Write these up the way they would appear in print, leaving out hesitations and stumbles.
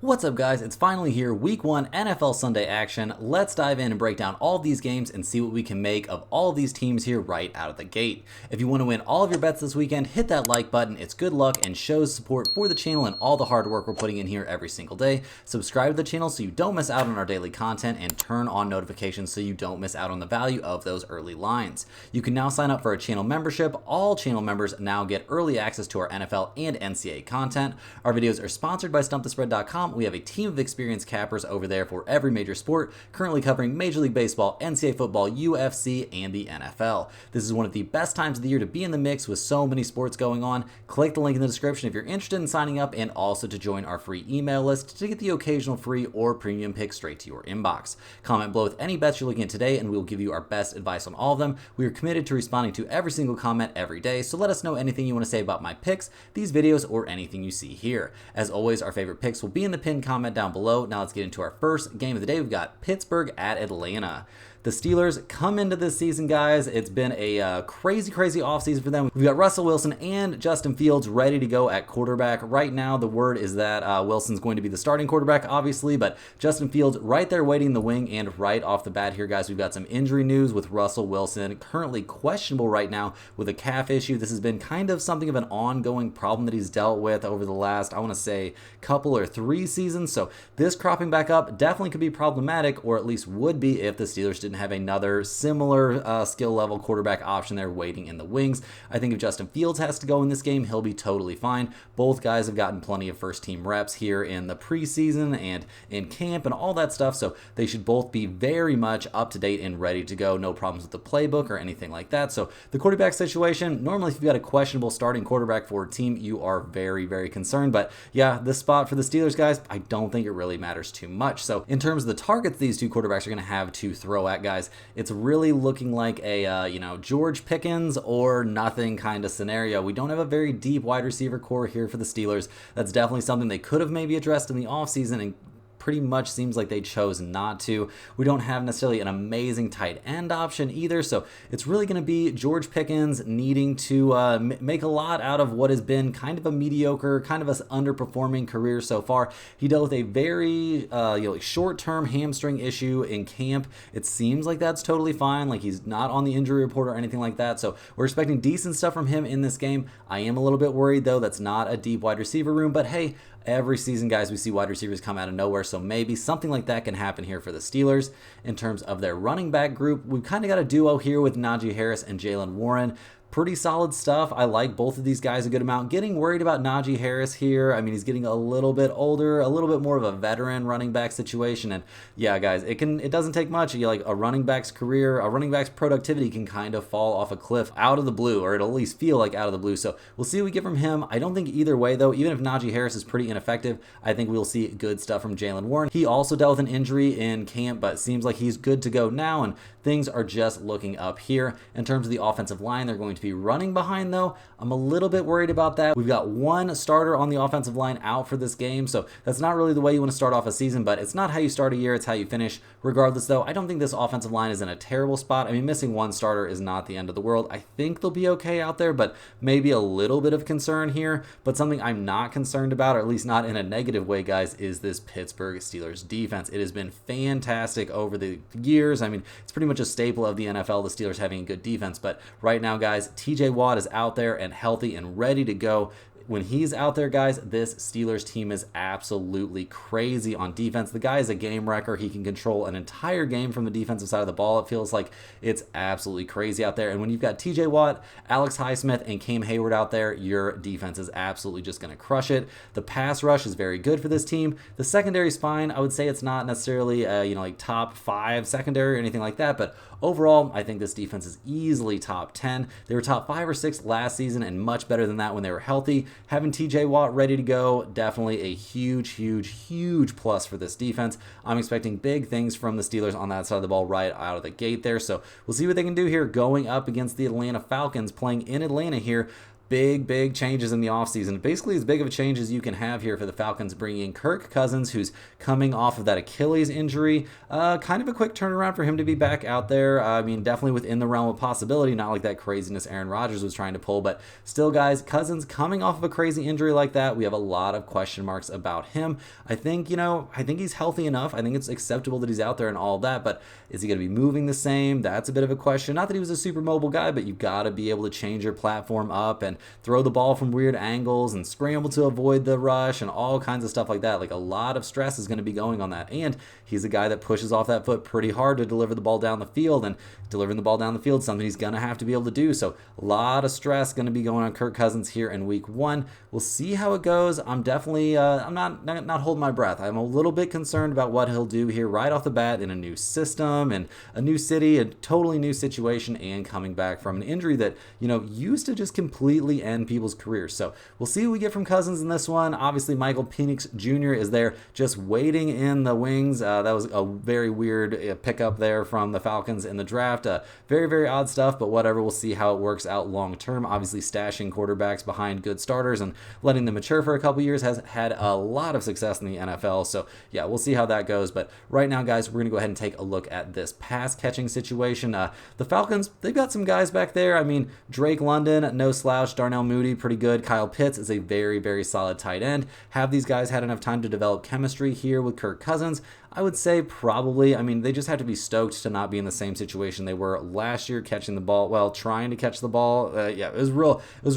What's up, guys? It's finally here, week 1 NFL Sunday action. Let's dive in and break down all of these games and see what we can make of all of these teams here right out of the gate. If you want to win all of your bets this weekend, hit that like button. It's good luck and shows support for the channel and all the hard work we're putting in here every single day. Subscribe to the channel so you don't miss out on our daily content, and turn on notifications so you don't miss out on the value of those early lines. You can now sign up for a channel membership. All channel members now get early access to our NFL and NCAA content. Our videos are sponsored by StumpTheSpread.com. We have a team of experienced cappers over there for every major sport, currently covering Major League Baseball, NCAA football, UFC, and the NFL. This is one of the best times of the year to be in the mix with so many sports going on. Click the link in the description if you're interested in signing up, and also to join our free email list to get the occasional free or premium pick straight to your inbox. Comment below with any bets you're looking at today, and we will give you our best advice on all of them. We are committed to responding to every single comment every day, so let us know anything you want to say about my picks, these videos, or anything you see here. As always, our favorite picks will be in the pinned comment down below. Now let's get into our first game of the day. We've got Pittsburgh at Atlanta. The Steelers come into this season, guys. It's been a crazy offseason for them. We've got Russell Wilson and Justin Fields ready to go at quarterback. Right now, the word is that Wilson's going to be the starting quarterback, obviously, but Justin Fields right there waiting in the wing. And right off the bat here, guys, we've got some injury news with Russell Wilson, currently questionable right now with a calf issue. This has been kind of something of an ongoing problem that he's dealt with over the last, I want to say, couple or 3 seasons. So this cropping back up definitely could be problematic, or at least would be if the Steelers didn't have another similar skill level quarterback option there waiting in the wings. I think if Justin Fields has to go in this game, he'll be totally fine. Both guys have gotten plenty of first team reps here in the preseason and in camp and all that stuff, so they should both be very much up to date and ready to go. No problems with the playbook or anything like that. So the quarterback situation, normally if you've got a questionable starting quarterback for a team, you are very concerned. But yeah, this spot for the Steelers, guys, I don't think it really matters too much. So in terms of the targets these two quarterbacks are going to have to throw at, guys, it's really looking like a George Pickens or nothing kind of scenario. We don't have a very deep wide receiver core here for the Steelers. That's definitely something they could have maybe addressed in the offseason, and pretty much seems like they chose not to. We don't have necessarily an amazing tight end option either, so it's really going to be George Pickens needing to make a lot out of what has been kind of a mediocre, kind of an underperforming career so far. He dealt with a very short-term hamstring issue in camp. It seems like that's totally fine, like he's not on the injury report or anything like that, so we're expecting decent stuff from him in this game. I am a little bit worried, though, that's not a deep wide receiver room, but hey, every season, guys, we see wide receivers come out of nowhere, so maybe something like that can happen here for the Steelers. In terms of their running back group, we've kind of got a duo here with Najee Harris and Jaylen Warren. Pretty solid stuff. I like both of these guys a good amount. Getting worried about Najee Harris here. I mean, he's getting a little bit older, a little bit more of a veteran running back situation. And yeah, guys, it doesn't take much. Like a running back's career, a running back's productivity can kind of fall off a cliff out of the blue, or it'll at least feel like out of the blue. So we'll see what we get from him. I don't think either way, though, even if Najee Harris is pretty ineffective, I think we'll see good stuff from Jaylen Warren. He also dealt with an injury in camp, but seems like he's good to go now, and things are just looking up here. In terms of the offensive line, they're going to be running behind, though. I'm a little bit worried about that. We've got one starter on the offensive line out for this game, so that's not really the way you want to start off a season, but it's not how you start a year, it's how you finish. Regardless, though, I don't think this offensive line is in a terrible spot. I mean, missing one starter is not the end of the world. I think they'll be okay out there, but maybe a little bit of concern here. But something I'm not concerned about, or at least not in a negative way, guys, is this Pittsburgh Steelers defense. It has been fantastic over the years. I mean, it's pretty much a staple of the NFL, the Steelers having a good defense, but right now, guys, TJ Watt is out there and healthy and ready to go. When he's out there, guys, this Steelers team is absolutely crazy on defense. The guy is a game wrecker. He can control an entire game from the defensive side of the ball. It feels like it's absolutely crazy out there. And when you've got TJ Watt, Alex Highsmith, and Cam Hayward out there, your defense is absolutely just going to crush it. The pass rush is very good for this team. The secondary spine, I would say it's not necessarily like top 5 secondary or anything like that, but overall, I think this defense is easily top 10. They were top 5 or 6 last season and much better than that when they were healthy. Having TJ Watt ready to go, definitely a huge plus for this defense. I'm expecting big things from the Steelers on that side of the ball right out of the gate there. So we'll see what they can do here going up against the Atlanta Falcons, playing in Atlanta here. big changes in the offseason. Basically as big of a change as you can have here for the Falcons, bringing in Kirk Cousins, who's coming off of that Achilles injury. Kind of a quick turnaround for him to be back out there. I mean, definitely within the realm of possibility, not like that craziness Aaron Rodgers was trying to pull, but still, guys, Cousins coming off of a crazy injury like that, we have a lot of question marks about him. I think he's healthy enough. I think it's acceptable that he's out there and all that, but is he going to be moving the same? That's a bit of a question. Not that he was a super mobile guy, but you've got to be able to change your platform up and throw the ball from weird angles and scramble to avoid the rush and all kinds of stuff like that. Like, a lot of stress is going to be going on that. And he's a guy that pushes off that foot pretty hard to deliver the ball down the field, and delivering the ball down the field is something he's going to have to be able to do. So a lot of stress going to be going on Kirk Cousins here in week 1. We'll see how it goes. I'm definitely I'm not holding my breath. I'm a little bit concerned about what he'll do here right off the bat in a new system and a new city, a totally new situation, and coming back from an injury that, used to just completely end people's careers. So we'll see what we get from Cousins in this one. Obviously, Michael Penix Jr. is there just waiting in the wings. That was a very weird pickup there from the Falcons in the draft. Very odd stuff, but whatever. We'll see how it works out long term. Obviously, stashing quarterbacks behind good starters and letting them mature for a couple years has had a lot of success in the NFL. So yeah, we'll see how that goes. But right now, guys, we're going to go ahead and take a look at this pass catching situation. The Falcons, they've got some guys back there. I mean, Drake London, no slouch. Darnell Mooney, pretty good. Kyle Pitts is a very solid tight end. Have these guys had enough time to develop chemistry here with Kirk Cousins? I would say probably. I mean, they just have to be stoked to not be in the same situation they were last year, catching the ball, trying to catch the ball. It was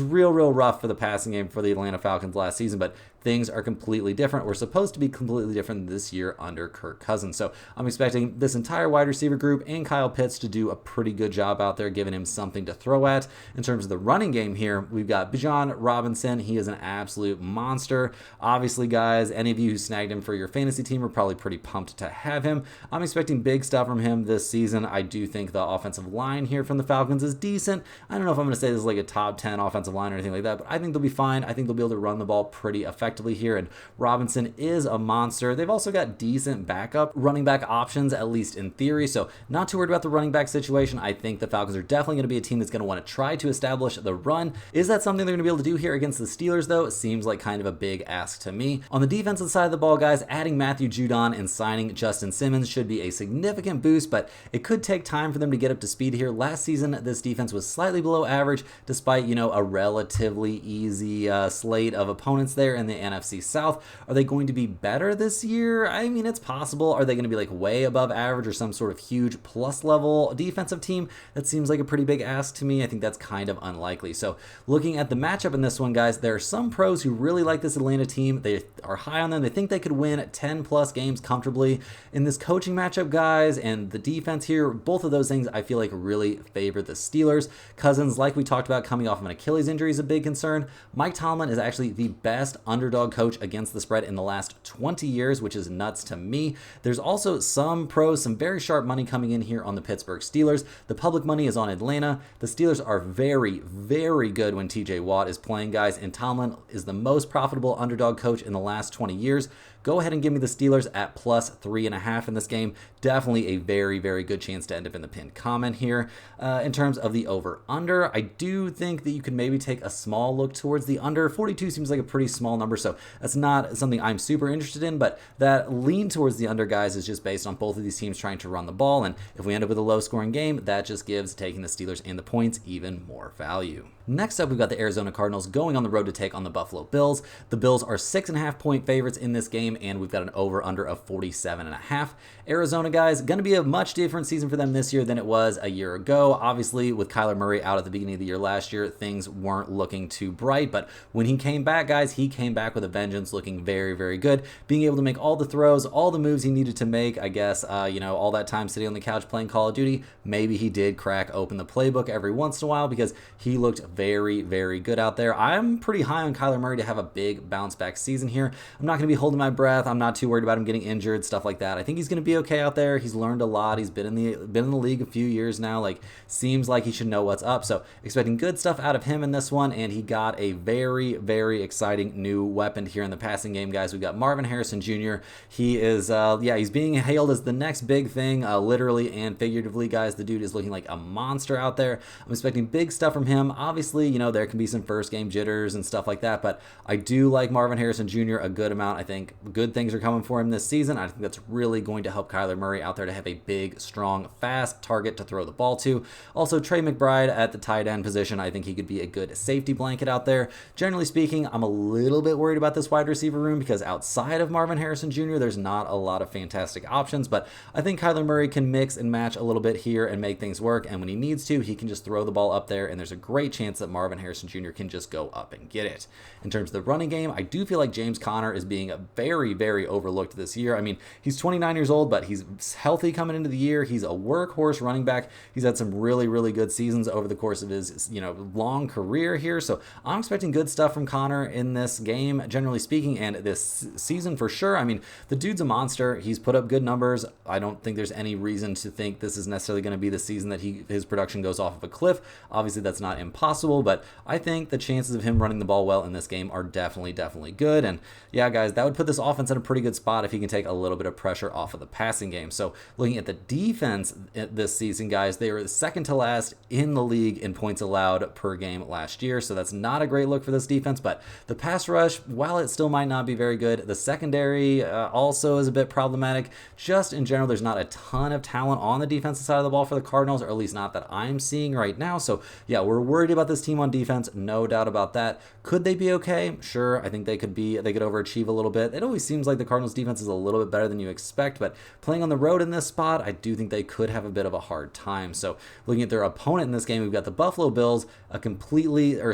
real rough for the passing game for the Atlanta Falcons last season, but things are completely different. We're supposed to be completely different this year under Kirk Cousins. So I'm expecting this entire wide receiver group and Kyle Pitts to do a pretty good job out there, giving him something to throw at. In terms of the running game here, we've got Bijan Robinson. He is an absolute monster. Obviously, guys, any of you who snagged him for your fantasy team are probably pretty pumped to have him. I'm expecting big stuff from him this season. I do think the offensive line here from the Falcons is decent. I don't know if I'm going to say this is like a top 10 offensive line or anything like that, but I think they'll be fine. I think they'll be able to run the ball pretty effectively here, and Robinson is a monster. They've also got decent backup running back options, at least in theory, so not too worried about the running back situation. I think the Falcons are definitely going to be a team that's going to want to try to establish the run. Is that something they're going to be able to do here against the Steelers, though? It seems like kind of a big ask to me. On the defensive side of the ball, guys, adding Matthew Judon and signing Justin Simmons should be a significant boost, but it could take time for them to get up to speed here. Last season, this defense was slightly below average, despite, a relatively easy slate of opponents there in the NFC South. Are they going to be better this year? I mean, it's possible. Are they going to be like way above average or some sort of huge plus level defensive team? That seems like a pretty big ask to me. I think that's kind of unlikely. So looking at the matchup in this one, guys, there are some pros who really like this Atlanta team. They are high on them. They think they could win 10 plus games comfortably. In this coaching matchup, guys, and the defense here, both of those things I feel like really favor the Steelers. Cousins, like we talked about, coming off of an Achilles injury is a big concern. Mike Tomlin is actually the best underdog coach against the spread in the last 20 years, which is nuts to me. There's also some pros, some very sharp money coming in here on the Pittsburgh Steelers. The public money is on Atlanta. The Steelers are very good when TJ Watt is playing, guys, and Tomlin is the most profitable underdog coach in the last 20 years. Go ahead and give me the Steelers at plus 3.5 in this game. Definitely a very good chance to end up in the pinned comment here. In terms of the over-under, I do think that you could maybe take a small look towards the under. 42 seems like a pretty small number, so that's not something I'm super interested in, but that lean towards the under, guys, is just based on both of these teams trying to run the ball, and if we end up with a low-scoring game, that just gives taking the Steelers and the points even more value. Next up, we've got the Arizona Cardinals going on the road to take on the Buffalo Bills. The Bills are 6.5 point favorites in this game, and we've got an over-under of 47.5. Arizona, guys, going to be a much different season for them this year than it was a year ago. Obviously, with Kyler Murray out at the beginning of the year last year, things weren't looking too bright, but when he came back, guys, he came back with a vengeance, looking very good, being able to make all the throws, all the moves he needed to make. I guess, all that time sitting on the couch playing Call of Duty, maybe he did crack open the playbook every once in a while because he looked very good out there. I'm pretty high on Kyler Murray to have a big bounce back season here. I'm not going to be holding my breath. I'm not too worried about him getting injured, stuff like that. I think he's going to be okay out there. He's learned a lot. He's been in the league a few years now. Seems like he should know what's up. So expecting good stuff out of him in this one, and he got a very exciting new weapon here in the passing game, guys. We've got Marvin Harrison Jr. He is he's being hailed as the next big thing, literally and figuratively, guys. The dude is looking like a monster out there. I'm expecting big stuff from him. Obviously, Obviously, there can be some first game jitters and stuff like that, but I do like Marvin Harrison Jr. a good amount. I think good things are coming for him this season. I think that's really going to help Kyler Murray out there to have a big, strong, fast target to throw the ball to. Also, Trey McBride at the tight end position, I think he could be a good safety blanket out there. Generally speaking, I'm a little bit worried about this wide receiver room because outside of Marvin Harrison Jr., there's not a lot of fantastic options, but I think Kyler Murray can mix and match a little bit here and make things work, and when he needs to, he can just throw the ball up there, and there's a great chance that Marvin Harrison Jr. can just go up and get it. In terms of the running game, I do feel like James Conner is being very, very overlooked this year. I mean, he's 29 years old, but he's healthy coming into the year. He's a workhorse running back. He's had some really, really good seasons over the course of his, long career here, so I'm expecting good stuff from Conner in this game, generally speaking, and this season for sure. I mean, the dude's a monster. He's put up good numbers. I don't think there's any reason to think this is necessarily going to be the season that his production goes off of a cliff. Obviously, that's not impossible, but I think the chances of him running the ball well in this game are definitely good. And yeah, guys, that would put this offense in a pretty good spot if he can take a little bit of pressure off of the passing game. So looking at the defense this season, guys, they were second to last in the league in points allowed per game last year. So that's not a great look for this defense, but the pass rush, while it still might not be very good, the secondary also is a bit problematic. Just in general, there's not a ton of talent on the defensive side of the ball for the Cardinals, or at least not that I'm seeing right now. So yeah, we're worried about this team on defense, no doubt about that. Could they be okay? Sure, I think they could overachieve a little bit. It always seems like the Cardinals defense is a little bit better than you expect, but playing on the road in this spot, I do think they could have a bit of a hard time. So looking at their opponent in this game, we've got the Buffalo Bills,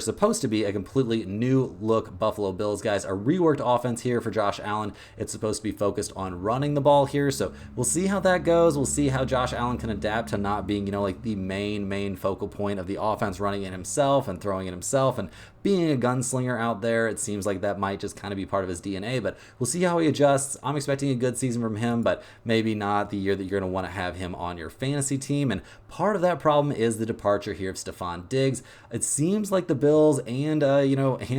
supposed to be a completely new look Buffalo Bills, guys. A reworked offense here for Josh Allen. It's supposed to be focused on running the ball here, so we'll see how that goes. We'll see how Josh Allen can adapt to not being, like the main focal point of the offense, running it himself and throwing it himself and being a gunslinger out there. It seems like that might just kind of be part of his DNA, but we'll see how he adjusts. I'm expecting a good season from him, but maybe not the year that you're going to want to have him on your fantasy team. And part of that problem is the departure here of Stephon Diggs. It seems like the Bills and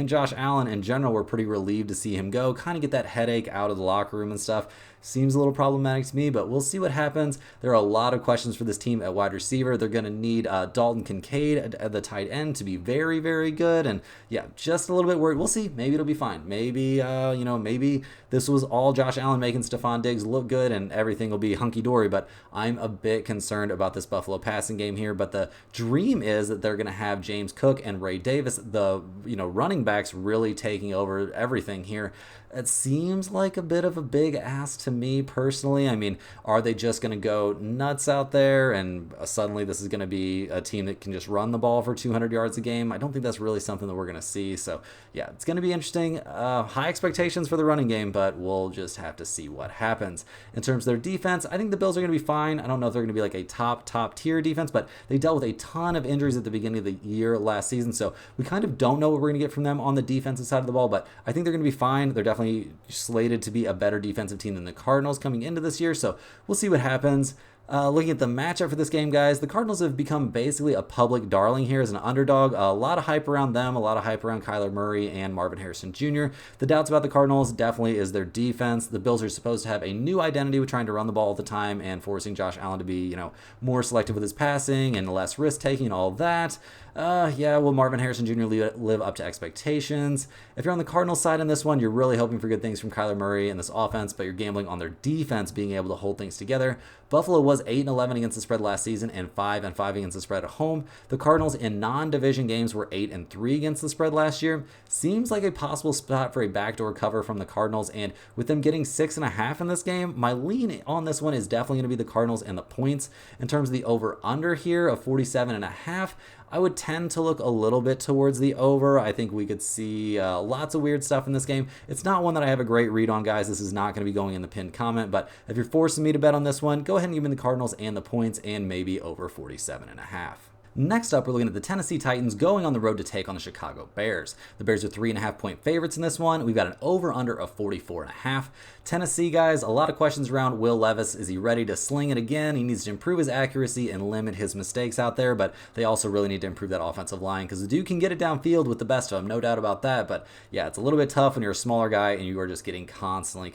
Josh Allen in general were pretty relieved to see him go, kind of get that headache out of the locker room and stuff. Seems a little problematic to me, but we'll see what happens. There are a lot of questions for this team at wide receiver. They're going to need Dalton Kincaid at the tight end to be very, very good. And yeah, just a little bit worried. We'll see. Maybe it'll be fine. Maybe, maybe this was all Josh Allen making Stephon Diggs look good and everything will be hunky-dory, but I'm a bit concerned about this Buffalo passing game here. But the dream is that they're going to have James Cook and Ray Davis, the running backs, really taking over everything here. It seems like a bit of a big ask to me personally. I mean, are they just going to go nuts out there and suddenly this is going to be a team that can just run the ball for 200 yards a game? I don't think that's really something that we're going to see. So yeah, it's going to be interesting. High expectations for the running game, but we'll just have to see what happens. In terms of their defense, I think the Bills are going to be fine. I don't know if they're going to be like a top tier defense, but they dealt with a ton of injuries at the beginning of the year last season. So we kind of don't know what we're going to get from them on the defensive side of the ball, but I think they're going to be fine. They're definitely slated to be a better defensive team than the Cardinals coming into this year, so we'll see what happens. Looking at the matchup for this game, guys, the Cardinals have become basically a public darling here as an underdog. A lot of hype around them, a lot of hype around Kyler Murray and Marvin Harrison Jr. The doubts about the Cardinals definitely is their defense. The Bills are supposed to have a new identity with trying to run the ball all the time and forcing Josh Allen to be, more selective with his passing and less risk-taking and all that. Will Marvin Harrison Jr. live up to expectations? If you're on the Cardinals side in this one, you're really hoping for good things from Kyler Murray and this offense, but you're gambling on their defense being able to hold things together. Buffalo was 8-11 against the spread last season and 5-5 against the spread at home. The Cardinals in non-division games were 8-3 against the spread last year. Seems like a possible spot for a backdoor cover from the Cardinals, and with them getting 6.5 in this game, my lean on this one is definitely going to be the Cardinals and the points. In terms of the over-under here of 47.5, I would tend to look a little bit towards the over. I think we could see lots of weird stuff in this game. It's not one that I have a great read on, guys. This is not going to be going in the pinned comment, but if you're forcing me to bet on this one, go ahead and give me the Cardinals and the points and maybe over 47.5. Next up, we're looking at the Tennessee Titans going on the road to take on the Chicago Bears. The Bears are 3.5-point favorites in this one. We've got an over-under of 44.5. Tennessee, guys, a lot of questions around Will Levis. Is he ready to sling it again? He needs to improve his accuracy and limit his mistakes out there, but they also really need to improve that offensive line because the dude can get it downfield with the best of them, no doubt about that. But yeah, it's a little bit tough when you're a smaller guy and you are just getting constantly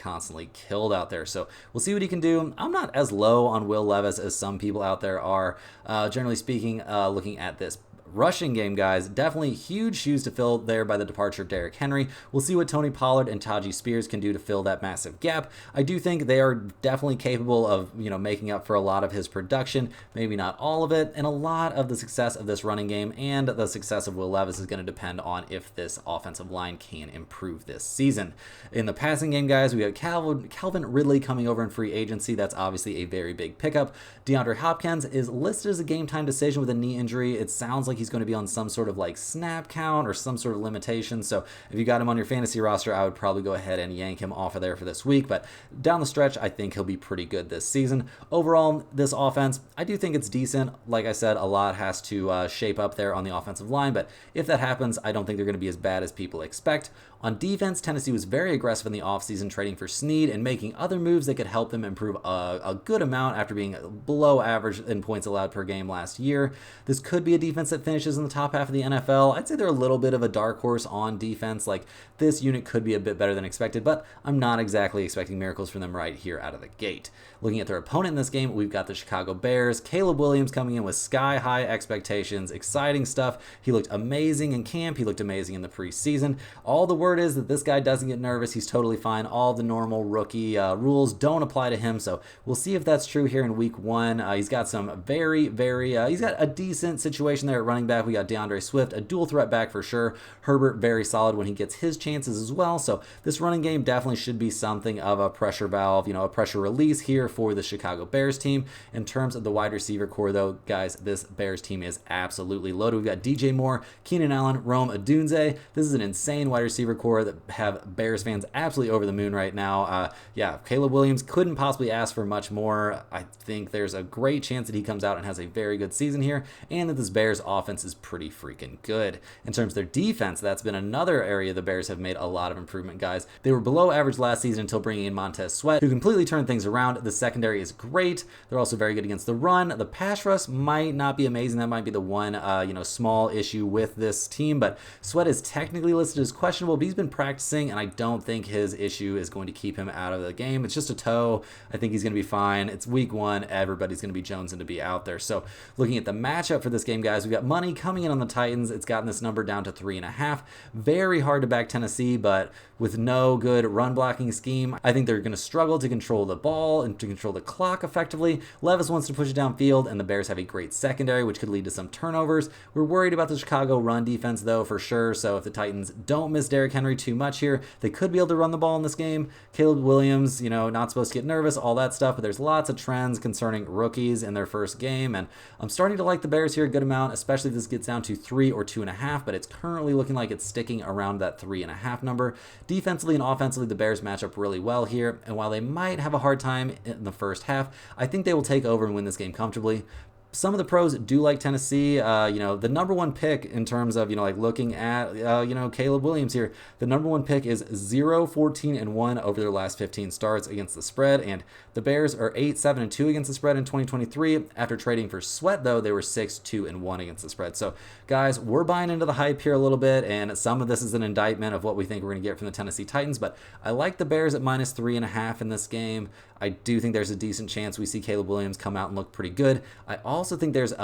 killed out there. So we'll see what he can do. I'm not as low on Will Levis as some people out there are. Generally speaking, looking at this rushing game, guys, definitely huge shoes to fill there by the departure of Derrick Henry. We'll see what Tony Pollard and Tajee Spears can do to fill that massive gap. I do think they are definitely capable of, making up for a lot of his production, maybe not all of it, and a lot of the success of this running game and the success of Will Levis is going to depend on if this offensive line can improve this season. In the passing game, guys, we have Calvin Ridley coming over in free agency. That's obviously a very big pickup. DeAndre Hopkins is listed as a game time decision with a knee injury. It sounds like he's going to be on some sort of snap count or some sort of limitation. So if you got him on your fantasy roster, I would probably go ahead and yank him off of there for this week. But down the stretch, I think he'll be pretty good this season. Overall, this offense, I do think it's decent. Like I said, a lot has to shape up there on the offensive line. But if that happens, I don't think they're going to be as bad as people expect. On defense, Tennessee was very aggressive in the offseason, trading for Snead and making other moves that could help them improve a good amount after being below average in points allowed per game last year. This could be a defense that finishes in the top half of the NFL. I'd say they're a little bit of a dark horse on defense. This unit could be a bit better than expected, but I'm not exactly expecting miracles from them right here out of the gate. Looking at their opponent in this game, we've got the Chicago Bears. Caleb Williams coming in with sky-high expectations. Exciting stuff. He looked amazing in camp. He looked amazing in the preseason. All the word is that this guy doesn't get nervous. He's totally fine. All the normal rookie rules don't apply to him, so we'll see if that's true here in week one. He's got some he's got a decent situation there at running back. We got DeAndre Swift, a dual threat back for sure. Herbert, very solid when he gets his chances as well, so this running game definitely should be something of a pressure valve, a pressure release here for the Chicago Bears team. In terms of the wide receiver core, though, guys, this Bears team is absolutely loaded. We've got DJ Moore, Keenan Allen, Rome Odunze. This is an insane wide receiver core that have Bears fans absolutely over the moon right now. Caleb Williams couldn't possibly ask for much more. I think there's a great chance that he comes out and has a very good season here, and that this Bears offense is pretty freaking good. In terms of their defense, that's been another area the Bears have made a lot of improvement, guys. They were below average last season until bringing in Montez Sweat, who completely turned things around. The secondary is great. They're also very good against the run. The pass rush might not be amazing. That might be the one, small issue with this team, but Sweat is technically listed as questionable, but he's been practicing, and I don't think his issue is going to keep him out of the game. It's just a toe. I think he's going to be fine. It's week one. Everybody's going to be jonesing to be out there. So looking at the matchup for this game, guys, we've got money coming in on the Titans. It's gotten this number down to 3.5. Very hard to back Tennessee, but with no good run blocking scheme, I think they're going to struggle to control the ball and to control the clock effectively. Levis wants to push it downfield, and the Bears have a great secondary, which could lead to some turnovers. We're worried about the Chicago run defense, though, for sure. So if the Titans don't miss Derrick Henry too much here, they could be able to run the ball in this game. Caleb Williams, not supposed to get nervous, all that stuff, but there's lots of trends concerning rookies in their first game, and I'm starting to like the Bears here a good amount, especially if this gets down to 3 or 2.5, but it's currently looking like it's sticking around that 3.5 number. Defensively and offensively, the Bears match up really well here, and while they might have a hard time in the first half, I think they will take over and win this game comfortably. Some of the pros do like Tennessee. The number one pick in terms of, looking at, Caleb Williams here, the number one pick is 0-14-1 over their last 15 starts against the spread. And the Bears are 8-7-2 against the spread in 2023. After trading for Sweat, though, they were 6-2-1 against the spread. So, guys, we're buying into the hype here a little bit. And some of this is an indictment of what we think we're going to get from the Tennessee Titans. But I like the Bears at -3.5 in this game. I do think there's a decent chance we see Caleb Williams come out and look pretty good. I also think there's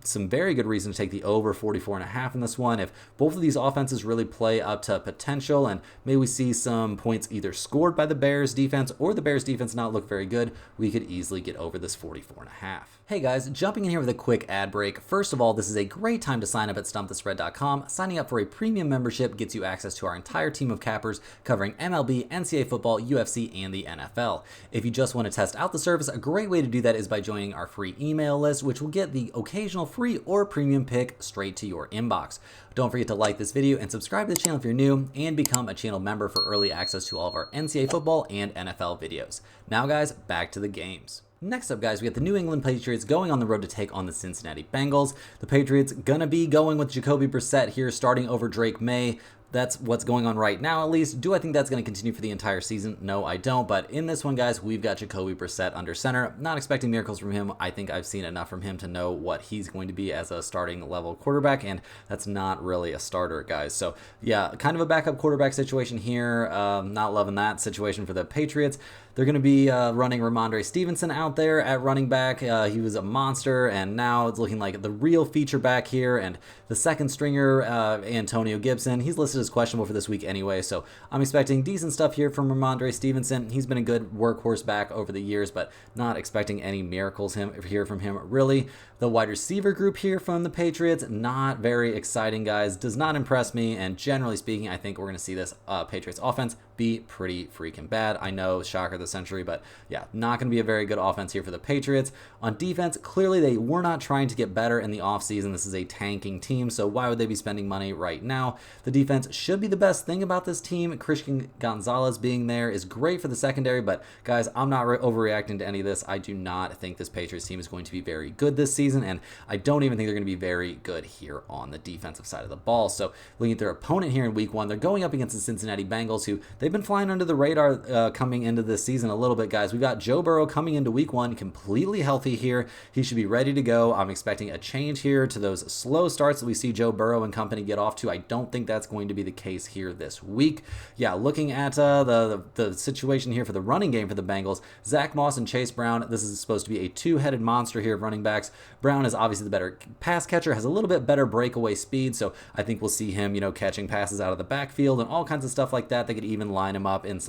some very good reason to take the over 44.5 in this one. If both of these offenses really play up to potential, and maybe we see some points either scored by the Bears defense or the Bears defense not look very good, we could easily get over this 44.5. Hey guys, jumping in here with a quick ad break. First of all, this is a great time to sign up at stumpthespread.com. Signing up for a premium membership gets you access to our entire team of cappers covering MLB, NCAA football, UFC, and the NFL. If you just want to test out the service, a great way to do that is by joining our free email list, which will get the occasional free or premium pick straight to your inbox. Don't forget to like this video and subscribe to the channel if you're new, and become a channel member for early access to all of our NCAA football and NFL videos. Now guys, back to the games. Next up, guys, we got the New England Patriots going on the road to take on the Cincinnati Bengals. The Patriots gonna be going with Jacoby Brissett here, starting over Drake May. That's what's going on right now, at least. Do I think that's going to continue for the entire season? No, I don't. But in this one, guys, we've got Jacoby Brissett under center. Not expecting miracles from him. I think I've seen enough from him to know what he's going to be as a starting level quarterback, and that's not really a starter, guys. So, yeah, kind of a backup quarterback situation here. Not loving that situation for the Patriots. They're going to be running Ramondre Stevenson out there at running back. He was a monster, and now it's looking like the real feature back here. And the second stringer, Antonio Gibson, he's listed as questionable for this week anyway, so I'm expecting decent stuff here from Ramondre Stevenson. He's been a good workhorse back over the years, but not expecting any miracles here from him, really. The wide receiver group here from the Patriots, not very exciting, guys. Does not impress me, and generally speaking, I think we're going to see this Patriots offense be pretty freaking bad. I know, shocker of the century, but yeah, not going to be a very good offense here for the Patriots. On defense, clearly they were not trying to get better in the offseason. This is a tanking team, so why would they be spending money right now? The defense should be the best thing about this team. Christian Gonzalez being there is great for the secondary, but guys, I'm not overreacting to any of this. I do not think this Patriots team is going to be very good this season, and I don't even think they're going to be very good here on the defensive side of the ball. So looking at their opponent here in week one, they're going up against the Cincinnati Bengals, who they've been flying under the radar coming into this season a little bit, guys. We've got Joe Burrow coming into week one completely healthy here. He should be ready to go. I'm expecting a change here to those slow starts that we see Joe Burrow and company get off to. I don't think that's going to be the case here this week. Yeah, looking at the situation here for the running game for the Bengals, Zach Moss and Chase Brown, this is supposed to be a two-headed monster here of running backs. Brown is obviously the better pass catcher, has a little bit better breakaway speed, so I think we'll see him, catching passes out of the backfield and all kinds of stuff like that. They could even line him up in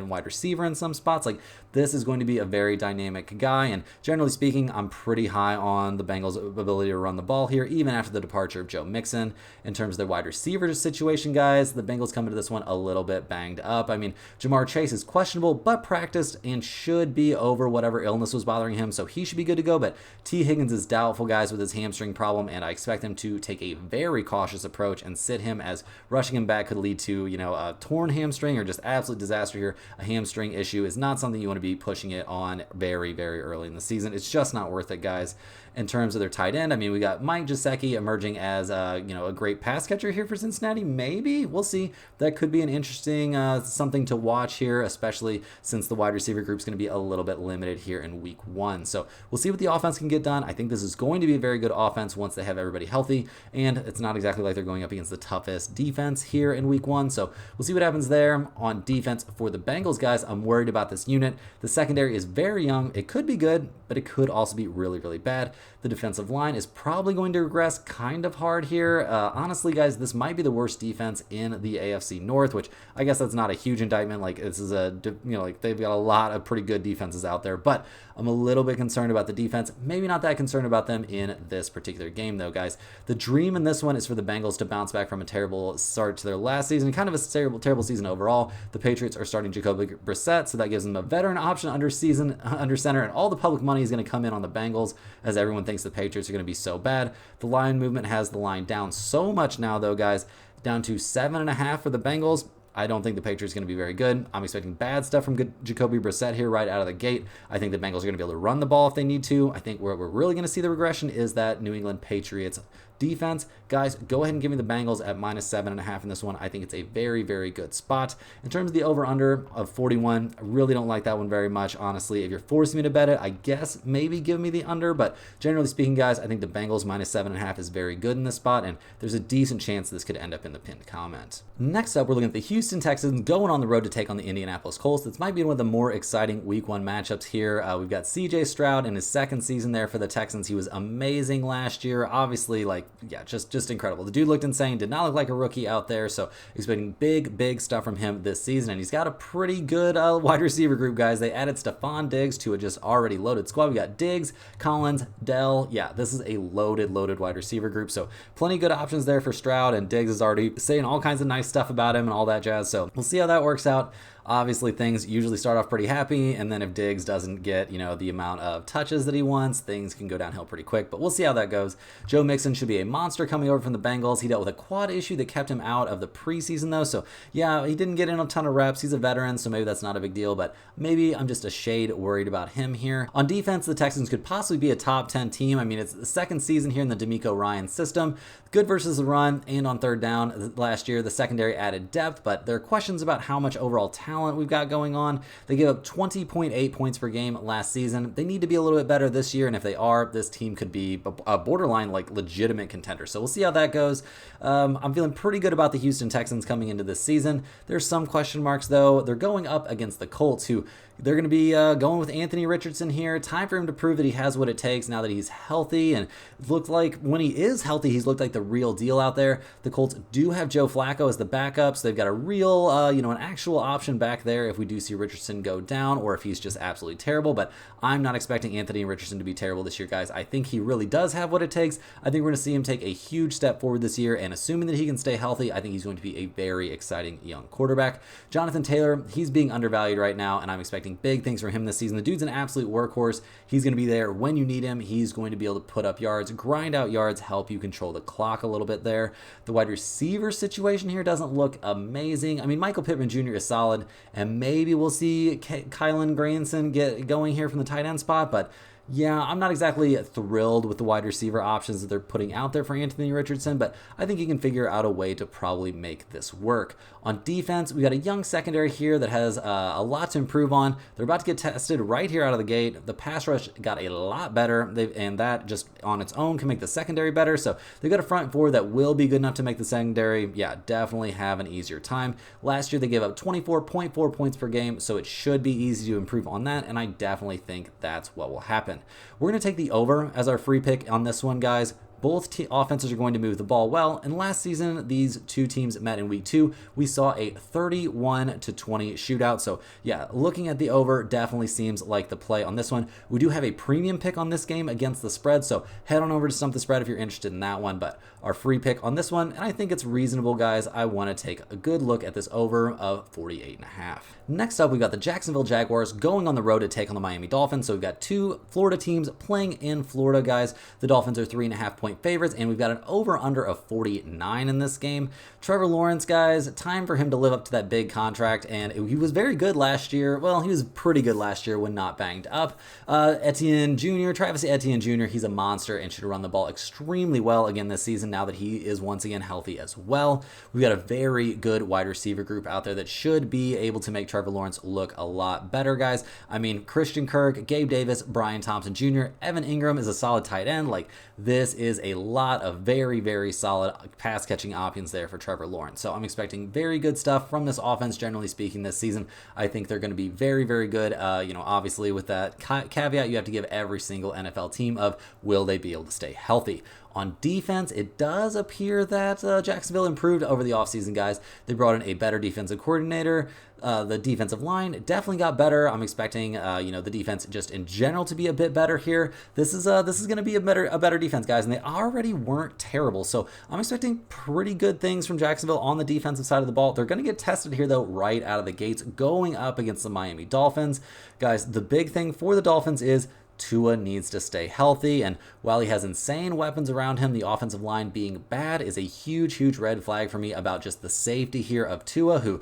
wide receiver in some spots. Like, this is going to be a very dynamic guy, and generally speaking, I'm pretty high on the Bengals' ability to run the ball here, even after the departure of Joe Mixon. In terms of their wide receiver situation, guys, the Bengals come into this one a little bit banged up. I mean, Jamar Chase is questionable, but practiced and should be over whatever illness was bothering him, so he should be good to go. But T. Higgins is doubtful, guys, with his hamstring problem, and I expect him to take a very cautious approach and sit him, as rushing him back could lead to, a torn hamstring or just absolute disaster here. A hamstring issue is not something you want to be pushing it on very, very early in the season. It's just not worth it, guys. In terms of their tight end, I mean, we got Mike Gesicki emerging as a great pass catcher here for Cincinnati. Maybe we'll see. That could be an interesting something to watch here, especially since the wide receiver group is going to be a little bit limited here in week one. So we'll see what the offense can get done. I think this is going to be a very good offense once they have everybody healthy, and it's not exactly like they're going up against the toughest defense here in week one. So we'll see what happens there on defense for the Bengals, guys. I'm worried about this unit. The secondary is very young. It could be good, but it could also be really, really bad. The defensive line is probably going to regress kind of hard here. Honestly, guys, this might be the worst defense in the AFC North, which I guess that's not a huge indictment. Like, this is they've got a lot of pretty good defenses out there, but I'm a little bit concerned about the defense. Maybe not that concerned about them in this particular game, though, guys. The dream in this one is for the Bengals to bounce back from a terrible start to their last season, kind of a terrible season overall. The Patriots are starting Jacoby Brissett, so that gives them a veteran option under center, and all the public money is going to come in on the Bengals, as everyone thinks the Patriots are going to be so bad. The line movement has the line down so much now, though, guys, down to 7.5 for the Bengals. I don't think the Patriots are going to be very good. I'm expecting bad stuff from Jacoby Brissett here right out of the gate. I think the Bengals are going to be able to run the ball if they need to. I think where we're really going to see the regression is that New England Patriots defense. Guys, go ahead and give me the Bengals at -7.5 in this one. I think it's a very, very good spot. In terms of the over-under of 41, I really don't like that one very much, honestly. If you're forcing me to bet it, I guess maybe give me the under, but generally speaking, guys, I think the Bengals -7.5 is very good in this spot, and there's a decent chance this could end up in the pinned comment. Next up, we're looking at the Houston Texans going on the road to take on the Indianapolis Colts. This might be one of the more exciting week one matchups here. We've got CJ Stroud in his second season there for the Texans. He was amazing last year. Obviously, just incredible. The dude looked insane, did not look like a rookie out there, so expecting big stuff from him this season, and he's got a pretty good wide receiver group, guys. They added Stephon Diggs to a just already loaded squad. We got Diggs, Collins, Dell. Yeah, this is a loaded wide receiver group, so plenty good options there for Stroud, and Diggs is already saying all kinds of nice stuff about him and all that jazz, so we'll see how that works out. Obviously, things usually start off pretty happy, and then if Diggs doesn't get, the amount of touches that he wants, things can go downhill pretty quick, but we'll see how that goes. Joe Mixon should be a monster coming over from the Bengals. He dealt with a quad issue that kept him out of the preseason, though, so yeah, he didn't get in a ton of reps. He's a veteran, so maybe that's not a big deal, but maybe I'm just a shade worried about him here. On defense, the Texans could possibly be a top 10 team. I mean, it's the second season here in the DeMeco Ryans system. Good versus the run, and on third down last year, the secondary added depth, but there are questions about how much overall talent we've got going on. They gave up 20.8 points per game last season. They need to be a little bit better this year, and if they are, this team could be a borderline, legitimate contender. So we'll see how that goes. I'm feeling pretty good about the Houston Texans coming into this season. There's some question marks, though. They're going up against the Colts, who they're going to be going with Anthony Richardson here. Time for him to prove that he has what it takes now that he's healthy. And it looked like when he is healthy, he's looked like the real deal out there. The Colts do have Joe Flacco as the backup, so they've got a real, an actual option back there if we do see Richardson go down or if he's just absolutely terrible. But I'm not expecting Anthony Richardson to be terrible this year, guys. I think he really does have what it takes. I think we're going to see him take a huge step forward this year, and assuming that he can stay healthy, I think he's going to be a very exciting young quarterback. Jonathan Taylor, he's being undervalued right now, and I'm expecting big things from him this season. The dude's an absolute workhorse. He's going to be there when you need him. He's going to be able to put up yards, grind out yards, help you control the clock a little bit there. The wide receiver situation here doesn't look amazing. I mean, Michael Pittman Jr. is solid, and maybe we'll see Kylan Granson get going here from the tight end spot, but yeah, I'm not exactly thrilled with the wide receiver options that they're putting out there for Anthony Richardson, but I think he can figure out a way to probably make this work. On defense, we got a young secondary here that has a lot to improve on. They're about to get tested right here out of the gate. The pass rush got a lot better, and that just on its own can make the secondary better. So they've got a front four that will be good enough to make the secondary, definitely have an easier time. Last year, they gave up 24.4 points per game, so it should be easy to improve on that, and I definitely think that's what will happen. We're going to take the over as our free pick on this one, guys. Both offenses are going to move the ball well, and last season these two teams met in week 2. We saw a 31-20 shootout. So yeah, looking at the over definitely seems like the play on this one. We do have a premium pick on this game against the spread, so head on over to Stump the Spread if you're interested in that one. But our free pick on this one, and I think it's reasonable, guys. I want to take a good look at this over of 48.5. Next up, we've got the Jacksonville Jaguars going on the road to take on the Miami Dolphins. So we've got two Florida teams playing in Florida, guys. The Dolphins are 3.5-point favorites, and we've got an over-under of 49 in this game. Trevor Lawrence, guys, time for him to live up to that big contract, and he was very good last year. Well, he was pretty good last year when not banged up. Travis Etienne Jr., he's a monster and should run the ball extremely well again this season now that he is once again healthy as well. We've got a very good wide receiver group out there that should be able to make Trevor Lawrence look a lot better, guys. I mean, Christian Kirk, Gabe Davis, Brian Thompson Jr., Evan Ingram is a solid tight end. This is a lot of very, very solid pass-catching options there for Trevor Lawrence. So I'm expecting very good stuff from this offense, generally speaking, this season. I think they're going to be very, very good. Obviously with that caveat, you have to give every single NFL team of will they be able to stay healthy. On defense, it does appear that Jacksonville improved over the offseason, guys. They brought in a better defensive coordinator. The defensive line definitely got better. I'm expecting, the defense just in general to be a bit better here. This is going to be a better defense, guys, and they already weren't terrible. So I'm expecting pretty good things from Jacksonville on the defensive side of the ball. They're going to get tested here, though, right out of the gates, going up against the Miami Dolphins. Guys, the big thing for the Dolphins is Tua needs to stay healthy, and while he has insane weapons around him, the offensive line being bad is a huge, huge red flag for me about just the safety here of Tua, who,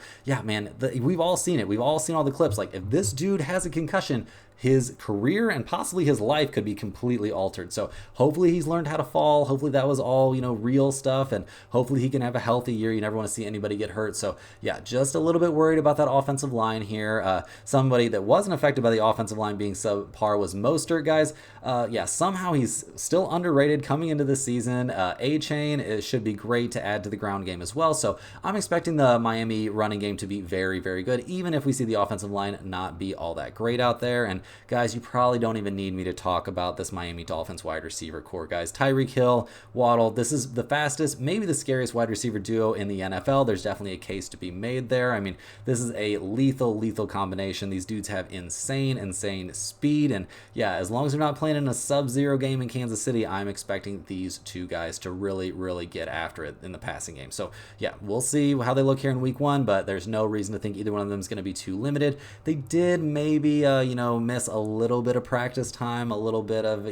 we've all seen it. We've all seen all the clips. If this dude has a concussion, his career and possibly his life could be completely altered. So hopefully he's learned how to fall. Hopefully that was all, real stuff, and hopefully he can have a healthy year. You never want to see anybody get hurt. So yeah, just a little bit worried about that offensive line here. Somebody that wasn't affected by the offensive line being subpar was Mostert, guys. Somehow he's still underrated coming into this season. A-Chain should be great to add to the ground game as well. So I'm expecting the Miami running game to be very, very good, even if we see the offensive line not be all that great out there. And guys, you probably don't even need me to talk about this Miami Dolphins wide receiver core, guys. Tyreek Hill, Waddle, this is the fastest, maybe the scariest wide receiver duo in the NFL. There's definitely a case to be made there. I mean, this is a lethal combination. These dudes have insane speed, and yeah, as long as they're not playing in a sub-zero game in Kansas City, I'm expecting these two guys to really get after it in the passing game. So yeah, we'll see how they look here in week one, but there's no reason to think either one of them is going to be too limited. They did maybe miss a little bit of practice time, a little bit of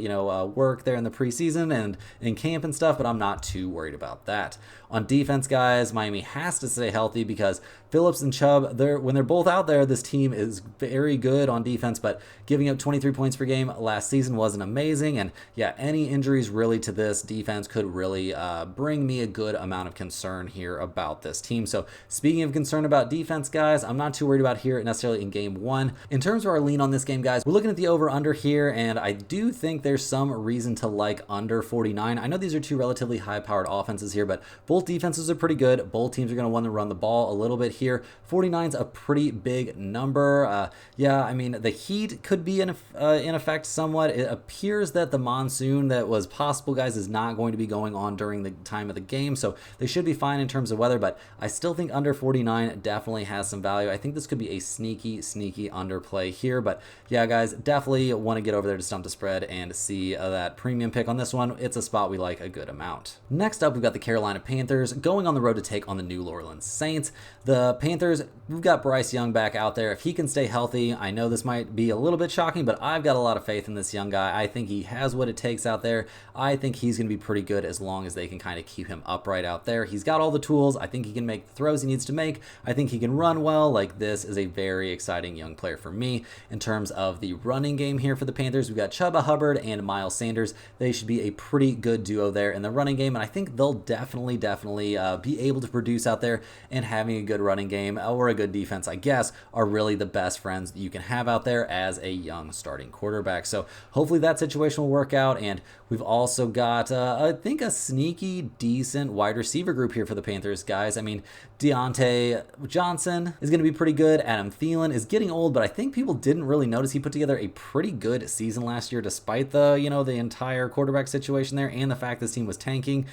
work there in the preseason and in camp and stuff, but I'm not too worried about that. On defense, guys, Miami has to stay healthy because Phillips and Chubb, when they're both out there, this team is very good on defense, but giving up 23 points per game last season wasn't amazing. And yeah, any injuries really to this defense could really bring me a good amount of concern here about this team. So speaking of concern about defense, guys, I'm not too worried about here necessarily in game one. In terms of our lean on this game, guys, we're looking at the over-under here, and I do think there's some reason to like under 49. I know these are two relatively high-powered offenses here, but both defenses are pretty good. Both teams are going to want to run the ball a little bit here. 49's a pretty big number. Yeah, I mean, the heat could be in effect somewhat. It appears that the monsoon that was possible, guys, is not going to be going on during the time of the game, so they should be fine in terms of weather, but I still think under 49 definitely has some value. I think this could be a sneaky underplay here, but yeah, guys, definitely want to get over there to stump the spread and see that premium pick on this one. It's a spot we like a good amount. Next up, we've got the Carolina Panthers going on the road to take on the New Orleans Saints. The Panthers, we've got Bryce Young back out there. If he can stay healthy, I know this might be a little bit shocking, but I've got a lot of faith in this young guy. I think he has what it takes out there. I think he's going to be pretty good as long as they can kind of keep him upright out there. He's got all the tools. I think he can make the throws he needs to make. I think he can run well. Like, this is a very exciting young player for me. In terms of the running game here for the Panthers, we've got Chuba Hubbard and Miles Sanders. They should be a pretty good duo there in the running game, and I think they'll definitely be able to produce out there, and having a good running game or a good defense, I guess, are really the best friends that you can have out there as a young starting quarterback. So hopefully that situation will work out, and we've also got, I think, a sneaky decent wide receiver group here for the Panthers, guys. I mean, Deontay Johnson is going to be pretty good. Adam Thielen is getting old, but I think people didn't really notice he put together a pretty good season last year despite the entire quarterback situation there and the fact this team was tanking.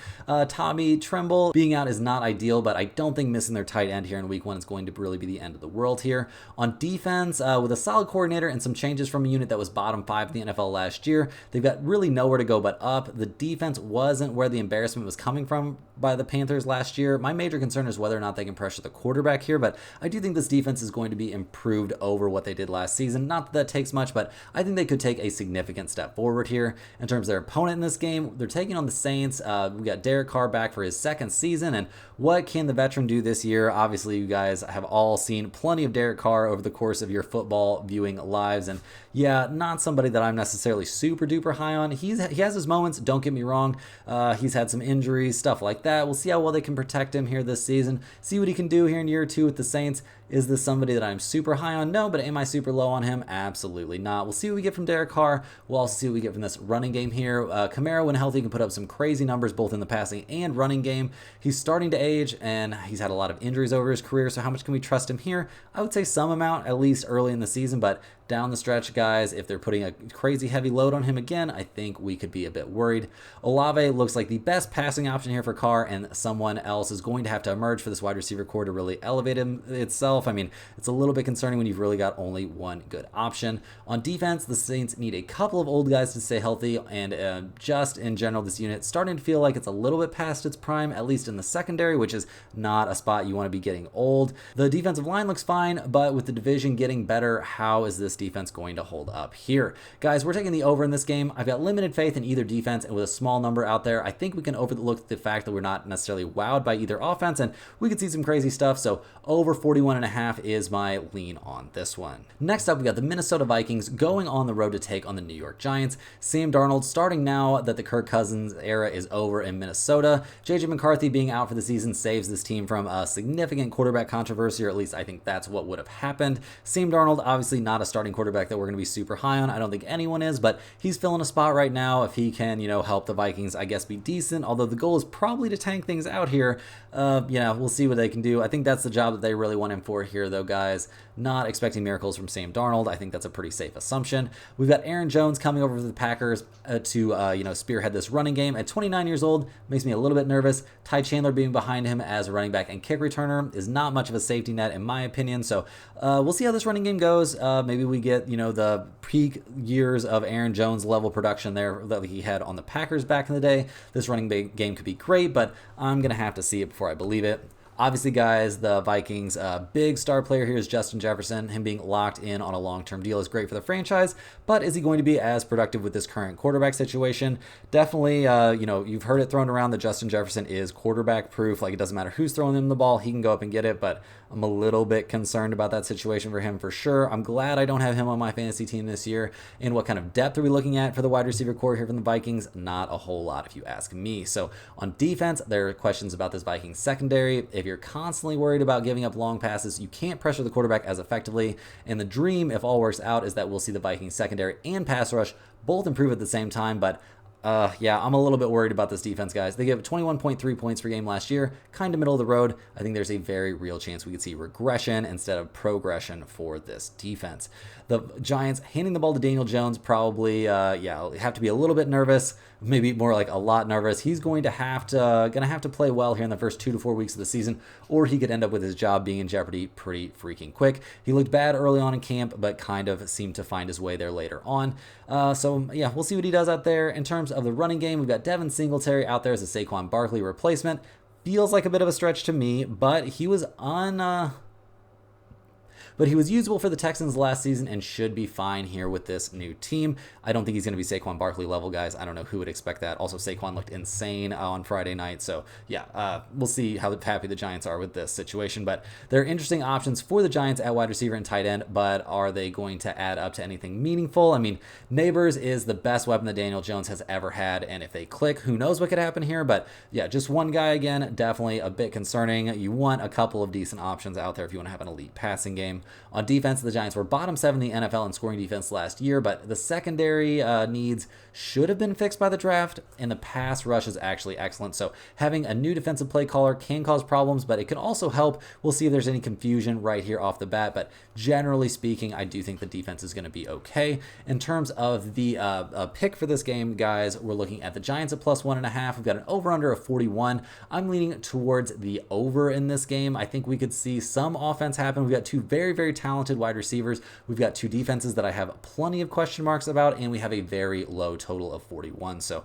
Tommy Tremble being out is not ideal, but I don't think missing their tight end here in week one is going to really be the end of the world here. On defense, with a solid coordinator and some changes from a unit that was bottom 5 in the NFL last year, they've got really nowhere to go but up. The defense wasn't where the embarrassment was coming from by the Panthers last year. My major concern is whether or not they can pressure the quarterback here, but I do think this defense is going to be improved over what they did last season. Not that that takes much, but I think they could take a significant step forward here. In terms of their opponent in this game, they're taking on the Saints. We got Derek Carr back for his second season, and what can the veteran do this year? Obviously, you guys have all seen plenty of Derek Carr over the course of your football viewing lives, and yeah, not somebody that I'm necessarily super duper high on. He has his moments, don't get me wrong. He's had some injuries, stuff like that. We'll see how well they can protect him here this season. See what he can do here in year 2 with the Saints. Is this somebody that I'm super high on? No, but am I super low on him? Absolutely not. We'll see what we get from Derek Carr. We'll also see what we get from this running game here. Kamara, when healthy, can put up some crazy numbers both in the passing and running game. He's starting to age, and he's had a lot of injuries over his career, so how much can we trust him here? I would say some amount, at least early in the season, but down the stretch, guys, if they're putting a crazy heavy load on him again, I think we could be a bit worried. Olave looks like the best passing option here for Carr, and someone else is going to have to emerge for this wide receiver core to really elevate itself. I mean, it's a little bit concerning when you've really got only one good option. On defense, the Saints need a couple of old guys to stay healthy, and just in general, this unit starting to feel like it's a little bit past its prime, at least in the secondary, which is not a spot you want to be getting old. The defensive line looks fine, but with the division getting better, how is this defense going to hold up here? Guys, we're taking the over in this game. I've got limited faith in either defense, and with a small number out there, I think we can overlook the fact that we're not necessarily wowed by either offense, and we could see some crazy stuff, so over 41.5 is my lean on this one. Next up, we got the Minnesota Vikings going on the road to take on the New York Giants. Sam Darnold starting now that the Kirk Cousins era is over in Minnesota. JJ McCarthy being out for the season saves this team from a significant quarterback controversy, or at least I think that's what would have happened. Sam Darnold, obviously not a starting starting quarterback that we're going to be super high on. I don't think anyone is, but he's filling a spot right now. If he can, help the Vikings, I guess, be decent, although the goal is probably to tank things out here. We'll see what they can do. I think that's the job that they really want him for here, though, guys. Not expecting miracles from Sam Darnold. I think that's a pretty safe assumption. We've got Aaron Jones coming over to the Packers to spearhead this running game. At 29 years old, makes me a little bit nervous. Ty Chandler being behind him as a running back and kick returner is not much of a safety net, in my opinion. So we'll see how this running game goes. Maybe we get, the peak years of Aaron Jones level production there that he had on the Packers back in the day. This running game could be great, but I'm going to have to see it before I believe it. Obviously, guys, the Vikings' big star player here is Justin Jefferson. Him being locked in on a long-term deal is great for the franchise, but is he going to be as productive with this current quarterback situation? Definitely, you've heard it thrown around that Justin Jefferson is quarterback proof. Like, it doesn't matter who's throwing him the ball, he can go up and get it, but I'm a little bit concerned about that situation for him for sure. I'm glad I don't have him on my fantasy team this year. And what kind of depth are we looking at for the wide receiver core here from the Vikings? Not a whole lot, if you ask me. So on defense, there are questions about this Vikings secondary. If you're constantly worried about giving up long passes, you can't pressure the quarterback as effectively. And the dream, if all works out, is that we'll see the Vikings secondary and pass rush both improve at the same time. But I'm a little bit worried about this defense, guys. They gave 21.3 points per game last year, kind of middle of the road. I think there's a very real chance we could see regression instead of progression for this defense. The Giants handing the ball to Daniel Jones probably, have to be a little bit nervous, maybe more like a lot nervous. He's going to have to play well here in the first 2 to 4 weeks of the season, or he could end up with his job being in jeopardy pretty freaking quick. He looked bad early on in camp, but kind of seemed to find his way there later on. We'll see what he does out there. In terms of the running game, we've got Devin Singletary out there as a Saquon Barkley replacement. Feels like a bit of a stretch to me, but he was usable for the Texans last season and should be fine here with this new team. I don't think he's going to be Saquon Barkley level, guys. I don't know who would expect that. Also, Saquon looked insane on Friday night. So, we'll see how happy the Giants are with this situation. But there are interesting options for the Giants at wide receiver and tight end, but are they going to add up to anything meaningful? I mean, Neighbors is the best weapon that Daniel Jones has ever had, and if they click, who knows what could happen here? But, just one guy, again, definitely a bit concerning. You want a couple of decent options out there if you want to have an elite passing game. On defense, the Giants were bottom 7 in the NFL in scoring defense last year, but the secondary needs should have been fixed by the draft, and the pass rush is actually excellent. So having a new defensive play caller can cause problems, but it can also help. We'll see if there's any confusion right here off the bat, but generally speaking, I do think the defense is going to be okay. In terms of the pick for this game, guys, we're looking at the Giants at +1.5. We've got an over-under of 41. I'm leaning towards the over in this game. I think we could see some offense happen. We've got two very, very talented wide receivers. We've got two defenses that I have plenty of question marks about, and we have a very low total of 41. So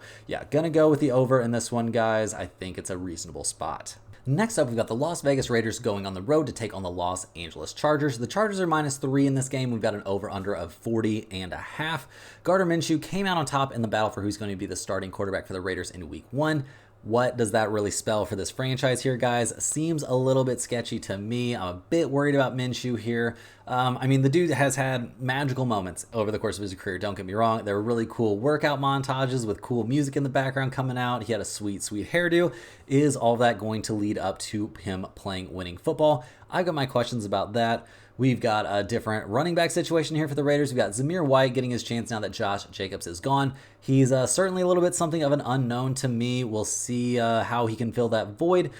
gonna go with the over in this one, guys. I think it's a reasonable spot. Next up, we've got the Las Vegas Raiders going on the road to take on the Los Angeles Chargers. The Chargers are -3 in this game. We've got an over-under of 40.5. Gardner Minshew came out on top in the battle for who's going to be the starting quarterback for the Raiders in Week 1. What does that really spell for this franchise here, guys? Seems a little bit sketchy to me. I'm a bit worried about Minshew here. The dude has had magical moments over the course of his career. Don't get me wrong. There were really cool workout montages with cool music in the background coming out. He had a sweet, sweet hairdo. Is all that going to lead up to him playing winning football? I've got my questions about that. We've got a different running back situation here for the Raiders. We've got Zamir White getting his chance now that Josh Jacobs is gone. He's certainly a little bit something of an unknown to me. We'll see how he can fill that void.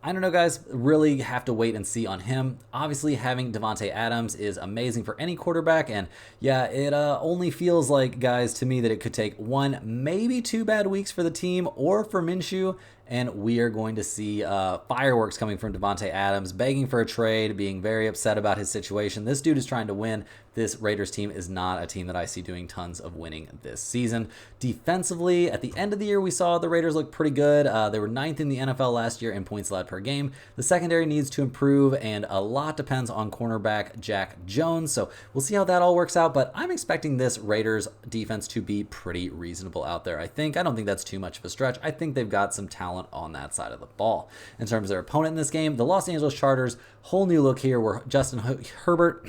I don't know, guys. Really have to wait and see on him. Obviously, having Devontae Adams is amazing for any quarterback, and it only feels like, guys, to me that it could take 1, maybe 2 bad weeks for the team or for Minshew, and we are going to see fireworks coming from Devontae Adams, begging for a trade, being very upset about his situation. This dude is trying to win. This Raiders team is not a team that I see doing tons of winning this season. Defensively, at the end of the year, we saw the Raiders look pretty good. They were 9th in the NFL last year in points allowed per game. The secondary needs to improve, and a lot depends on cornerback Jack Jones. So we'll see how that all works out, but I'm expecting this Raiders defense to be pretty reasonable out there. I don't think that's too much of a stretch. I think they've got some talent on that side of the ball. In terms of their opponent in this game, the Los Angeles Chargers, whole new look here where Justin Herbert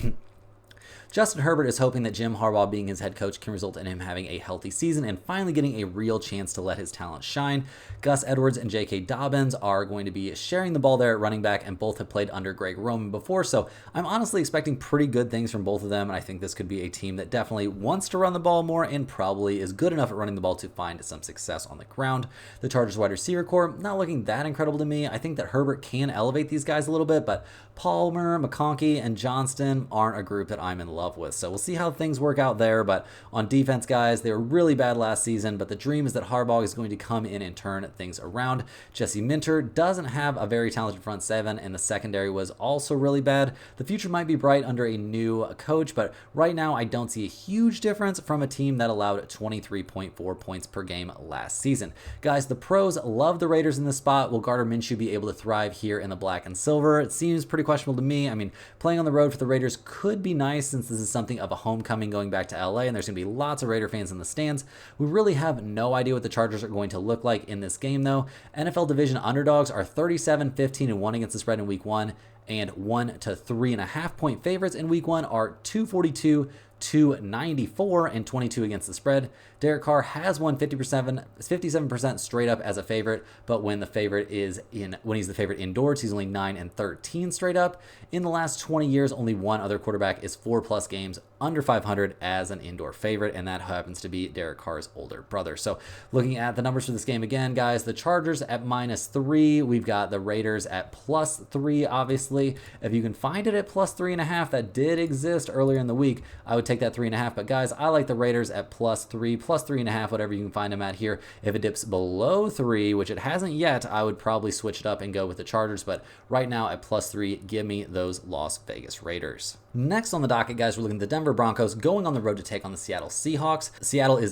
Justin Herbert is hoping that Jim Harbaugh being his head coach can result in him having a healthy season and finally getting a real chance to let his talent shine. Gus Edwards and J.K. Dobbins are going to be sharing the ball there at running back, and both have played under Greg Roman before, so I'm honestly expecting pretty good things from both of them, and I think this could be a team that definitely wants to run the ball more and probably is good enough at running the ball to find some success on the ground. The Chargers wide receiver core, not looking that incredible to me. I think that Herbert can elevate these guys a little bit, but Palmer, McConkey, and Johnston aren't a group that I'm in love with, so we'll see how things work out there. But on defense, guys, they were really bad last season, but the dream is that Harbaugh is going to come in and turn things around. Jesse Minter doesn't have a very talented front seven, and the secondary was also really bad. The future might be bright under a new coach, but right now I don't see a huge difference from a team that allowed 23.4 points per game last season. Guys, the pros love the Raiders in this spot. Will Gardner Minshew be able to thrive here in the black and silver? It seems pretty questionable to me. I mean, playing on the road for the Raiders could be nice since this is something of a homecoming going back to LA, and there's going to be lots of Raider fans in the stands. We really have no idea what the Chargers are going to look like in this game, though. NFL division underdogs are 37-15-1 against the spread in week 1, and 1 to 3.5 point favorites in week 1 are 242, 294, and 22 against the spread. Derek Carr has won 57% straight up as a favorite, but when he's the favorite indoors, he's only 9-13 straight up. In the last 20 years, only one other quarterback is 4+ games under 500 as an indoor favorite, and that happens to be Derek Carr's older brother. So looking at the numbers for this game again, guys, the Chargers at -3. We've got the Raiders at +3, obviously. If you can find it at +3.5, that did exist earlier in the week, I would take that 3.5. But guys, I like the Raiders at +3, +3.5, whatever you can find them at here. If it dips below 3, which it hasn't yet, I would probably switch it up and go with the Chargers. But right now at +3, give me those Las Vegas Raiders. Next on the docket, guys, we're looking at the Denver Broncos going on the road to take on the Seattle Seahawks. Seattle is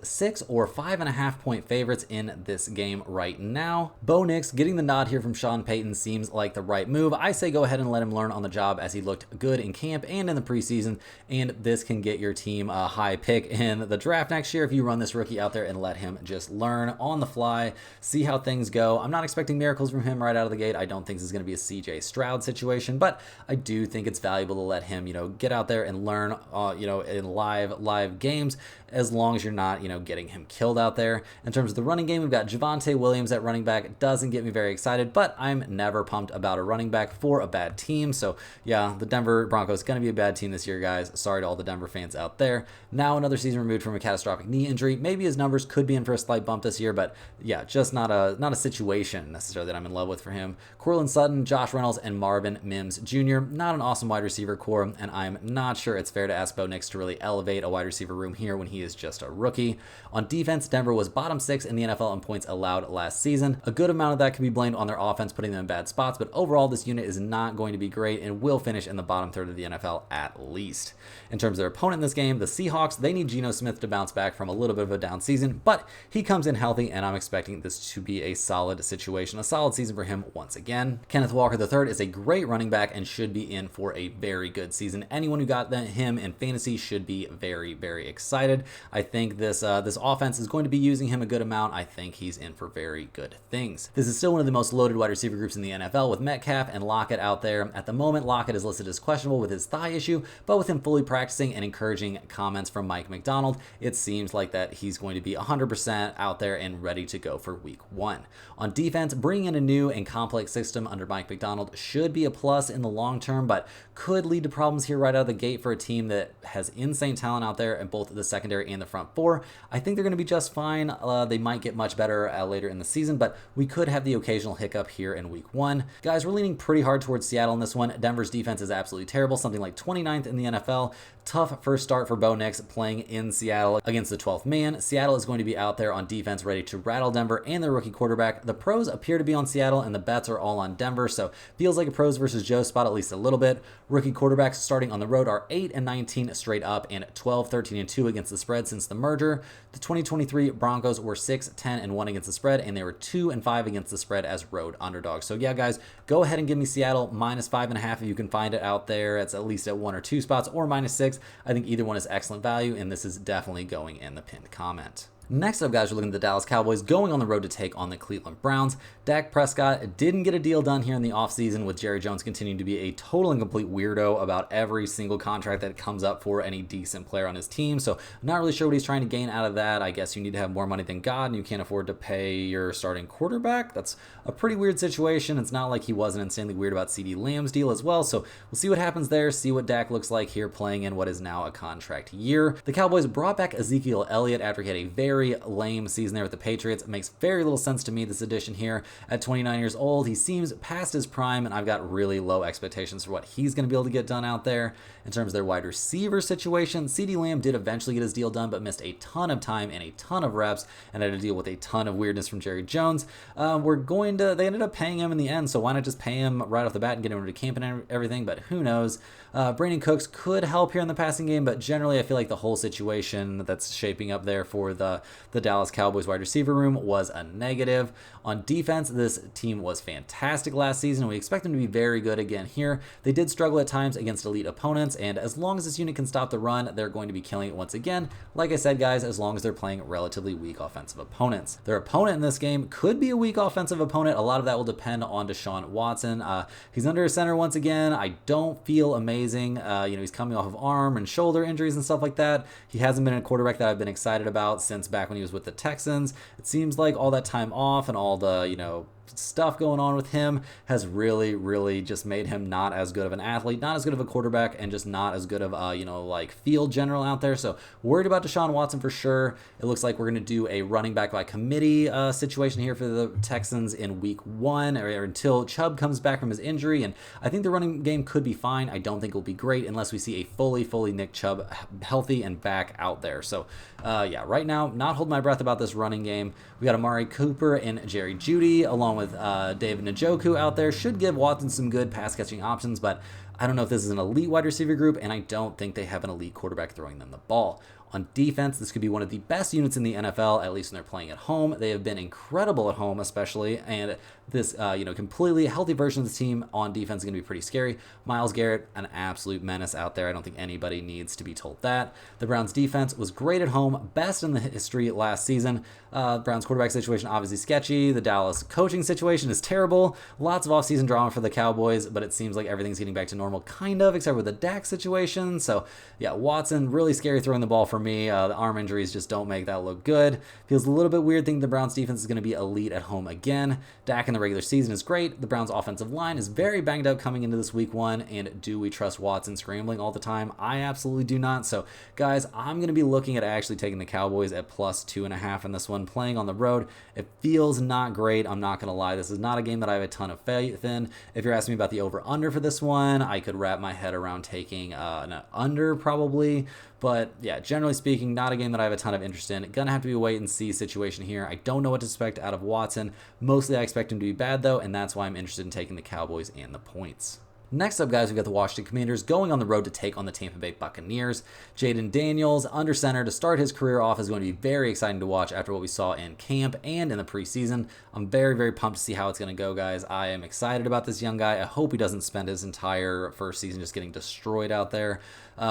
6 or 5.5 point favorites in this game right now. Bo Nix getting the nod here from Sean Payton seems like the right move. I say go ahead and let him learn on the job, as he looked good in camp and in the preseason, and this can get your team a high pick in the draft next year if you run this rookie out there and let him just learn on the fly, see how things go. I'm not expecting miracles from him right out of the gate. I don't think this is going to be a CJ Stroud situation, but I do think it's valuable to let him, get out there and learn, in live games, as long as you're not, getting him killed out there. In terms of the running game, we've got Javonte Williams at running back. Doesn't get me very excited, but I'm never pumped about a running back for a bad team. So yeah, the Denver Broncos going to be a bad team this year, guys. Sorry to all the Denver fans out there. Now another season removed from a catastrophic knee injury. Maybe his numbers could be in for a slight bump this year, but yeah, just not a situation necessarily that I'm in love with for him. Courtland Sutton, Josh Reynolds, and Marvin Mims Jr. Not an awesome wide receiver core, and I'm not sure it's fair to ask Bo Nix to really elevate a wide receiver room here when he is just a rookie. On defense, Denver was bottom 6 in the NFL in points allowed last season. A good amount of that can be blamed on their offense putting them in bad spots, but overall this unit is not going to be great and will finish in the bottom third of the NFL at least. In terms of their opponent in this game, the Seahawks, they need Geno Smith to bounce back from a little bit of a down season, but he comes in healthy, and I'm expecting this to be a solid situation, a solid season for him once again. Kenneth Walker III is a great running back and should be in for a very good season. Anyone who got him in fantasy should be very, very excited. I think this offense is going to be using him a good amount. I think he's in for very good things. This is still one of the most loaded wide receiver groups in the NFL with Metcalf and Lockett out there. At the moment, Lockett is listed as questionable with his thigh issue, but with him fully practicing and encouraging comments from Mike McDonald, it seems like that he's going to be 100% out there and ready to go for week 1. On defense, bringing in a new and complex system under Mike McDonald should be a plus in the long term, but could lead to problems here right out of the gate for a team that has insane talent out there in both the secondary and the front four. I think they're going to be just fine. They might get much better later in the season, but we could have the occasional hiccup here in week 1. Guys, we're leaning pretty hard towards Seattle in this one. Denver's defense is absolutely terrible, something like 29th in the NFL. Tough first start for Bo Nix playing in Seattle against the 12th man. Seattle is going to be out there on defense ready to rattle Denver and their rookie quarterback. The pros appear to be on Seattle and the bets are all on Denver, so feels like a pros versus Joe spot at least a little bit. Rookie quarterbacks starting on the road are 8-19 straight up and 12-13-2 against the spread since the merger. The 2023 Broncos were 6-10-1 against the spread, and they were 2-5 against the spread as road underdogs. So yeah, guys, go ahead and give me Seattle -5.5 if you can find it out there. It's at least at 1 or 2 spots, or -6. I think either one is excellent value, and this is definitely going in the pinned comment. Next up, guys, we're looking at the Dallas Cowboys going on the road to take on the Cleveland Browns. Dak Prescott didn't get a deal done here in the offseason, with Jerry Jones continuing to be a total and complete weirdo about every single contract that comes up for any decent player on his team. So I'm not really sure what he's trying to gain out of that. I guess you need to have more money than God, and you can't afford to pay your starting quarterback. That's a pretty weird situation. It's not like he wasn't insanely weird about CeeDee Lamb's deal as well. So we'll see what happens there, see what Dak looks like here playing in what is now a contract year. The Cowboys brought back Ezekiel Elliott after he had a very lame season there with the Patriots. It makes very little sense to me, this addition here. At 29 years old, he seems past his prime, and I've got really low expectations for what he's going to be able to get done out there. In terms of their wide receiver situation, CeeDee Lamb did eventually get his deal done, but missed a ton of time and a ton of reps, and had to deal with a ton of weirdness from Jerry Jones. They ended up paying him in the end, so why not just pay him right off the bat and get him into camp and everything, but who knows. Brandon Cooks could help here in the passing game, but generally I feel like the whole situation that's shaping up there for the Dallas Cowboys wide receiver room was a negative. On defense, this team was fantastic last season, and we expect them to be very good again here. They did struggle at times against elite opponents, and as long as this unit can stop the run, they're going to be killing it once again. Like I said, guys, as long as they're playing relatively weak offensive opponents. Their opponent in this game could be a weak offensive opponent. A lot of that will depend on Deshaun Watson. He's under center once again. I don't feel amazing. He's coming off of arm and shoulder injuries and stuff like that. He hasn't been a quarterback that I've been excited about since back when he was with the Texans. It seems like all that time off and all the, stuff going on with him has really just made him not as good of an athlete, not as good of a quarterback, and just not as good of field general out there. So worried about Deshaun Watson for sure. It looks like we're going to do a running back by committee situation here for the Texans in week 1 or until Chubb comes back from his injury, and I think the running game could be fine. I don't think it will be great unless we see a fully Nick Chubb healthy and back out there. So right now, not holding my breath about this running game. We got Amari Cooper and Jerry Jeudy along with David Njoku out there. Should give Watson some good pass catching options, but I don't know if this is an elite wide receiver group, and I don't think they have an elite quarterback throwing them the ball. On defense, this could be one of the best units in the NFL, at least when they're playing at home. They have been incredible at home, especially, and this, completely healthy version of the team on defense is going to be pretty scary. Myles Garrett, an absolute menace out there. I don't think anybody needs to be told that. The Browns' defense was great at home, best in the history last season. Browns' quarterback situation obviously sketchy. The Dallas coaching situation is terrible. Lots of offseason drama for the Cowboys, but it seems like everything's getting back to normal, kind of, except with the Dak situation. So, Watson, really scary throwing the ball for me. The arm injuries just don't make that look good. Feels a little bit weird thinking the Browns defense is going to be elite at home again. Dak in the regular season is great. The Browns offensive line is very banged up coming into this week 1. And do we trust Watson scrambling all the time? I absolutely do not. So guys, I'm going to be looking at actually taking the Cowboys at plus 2.5 in this one. Playing on the road, it feels not great. I'm not going to lie. This is not a game that I have a ton of faith in. If you're asking me about the over under for this one, I could wrap my head around taking an under probably. But generally speaking, not a game that I have a ton of interest in. Gonna have to be a wait and see situation here. I don't know what to expect out of Watson. Mostly I expect him to be bad though, and that's why I'm interested in taking the Cowboys and the points. Next up, guys, we've got the Washington Commanders going on the road to take on the Tampa Bay Buccaneers. Jaden Daniels, under center to start his career off, is going to be very exciting to watch after what we saw in camp and in the preseason. I'm very pumped to see how it's going to go, guys. I am excited about this young guy. I hope he doesn't spend his entire first season just getting destroyed out there.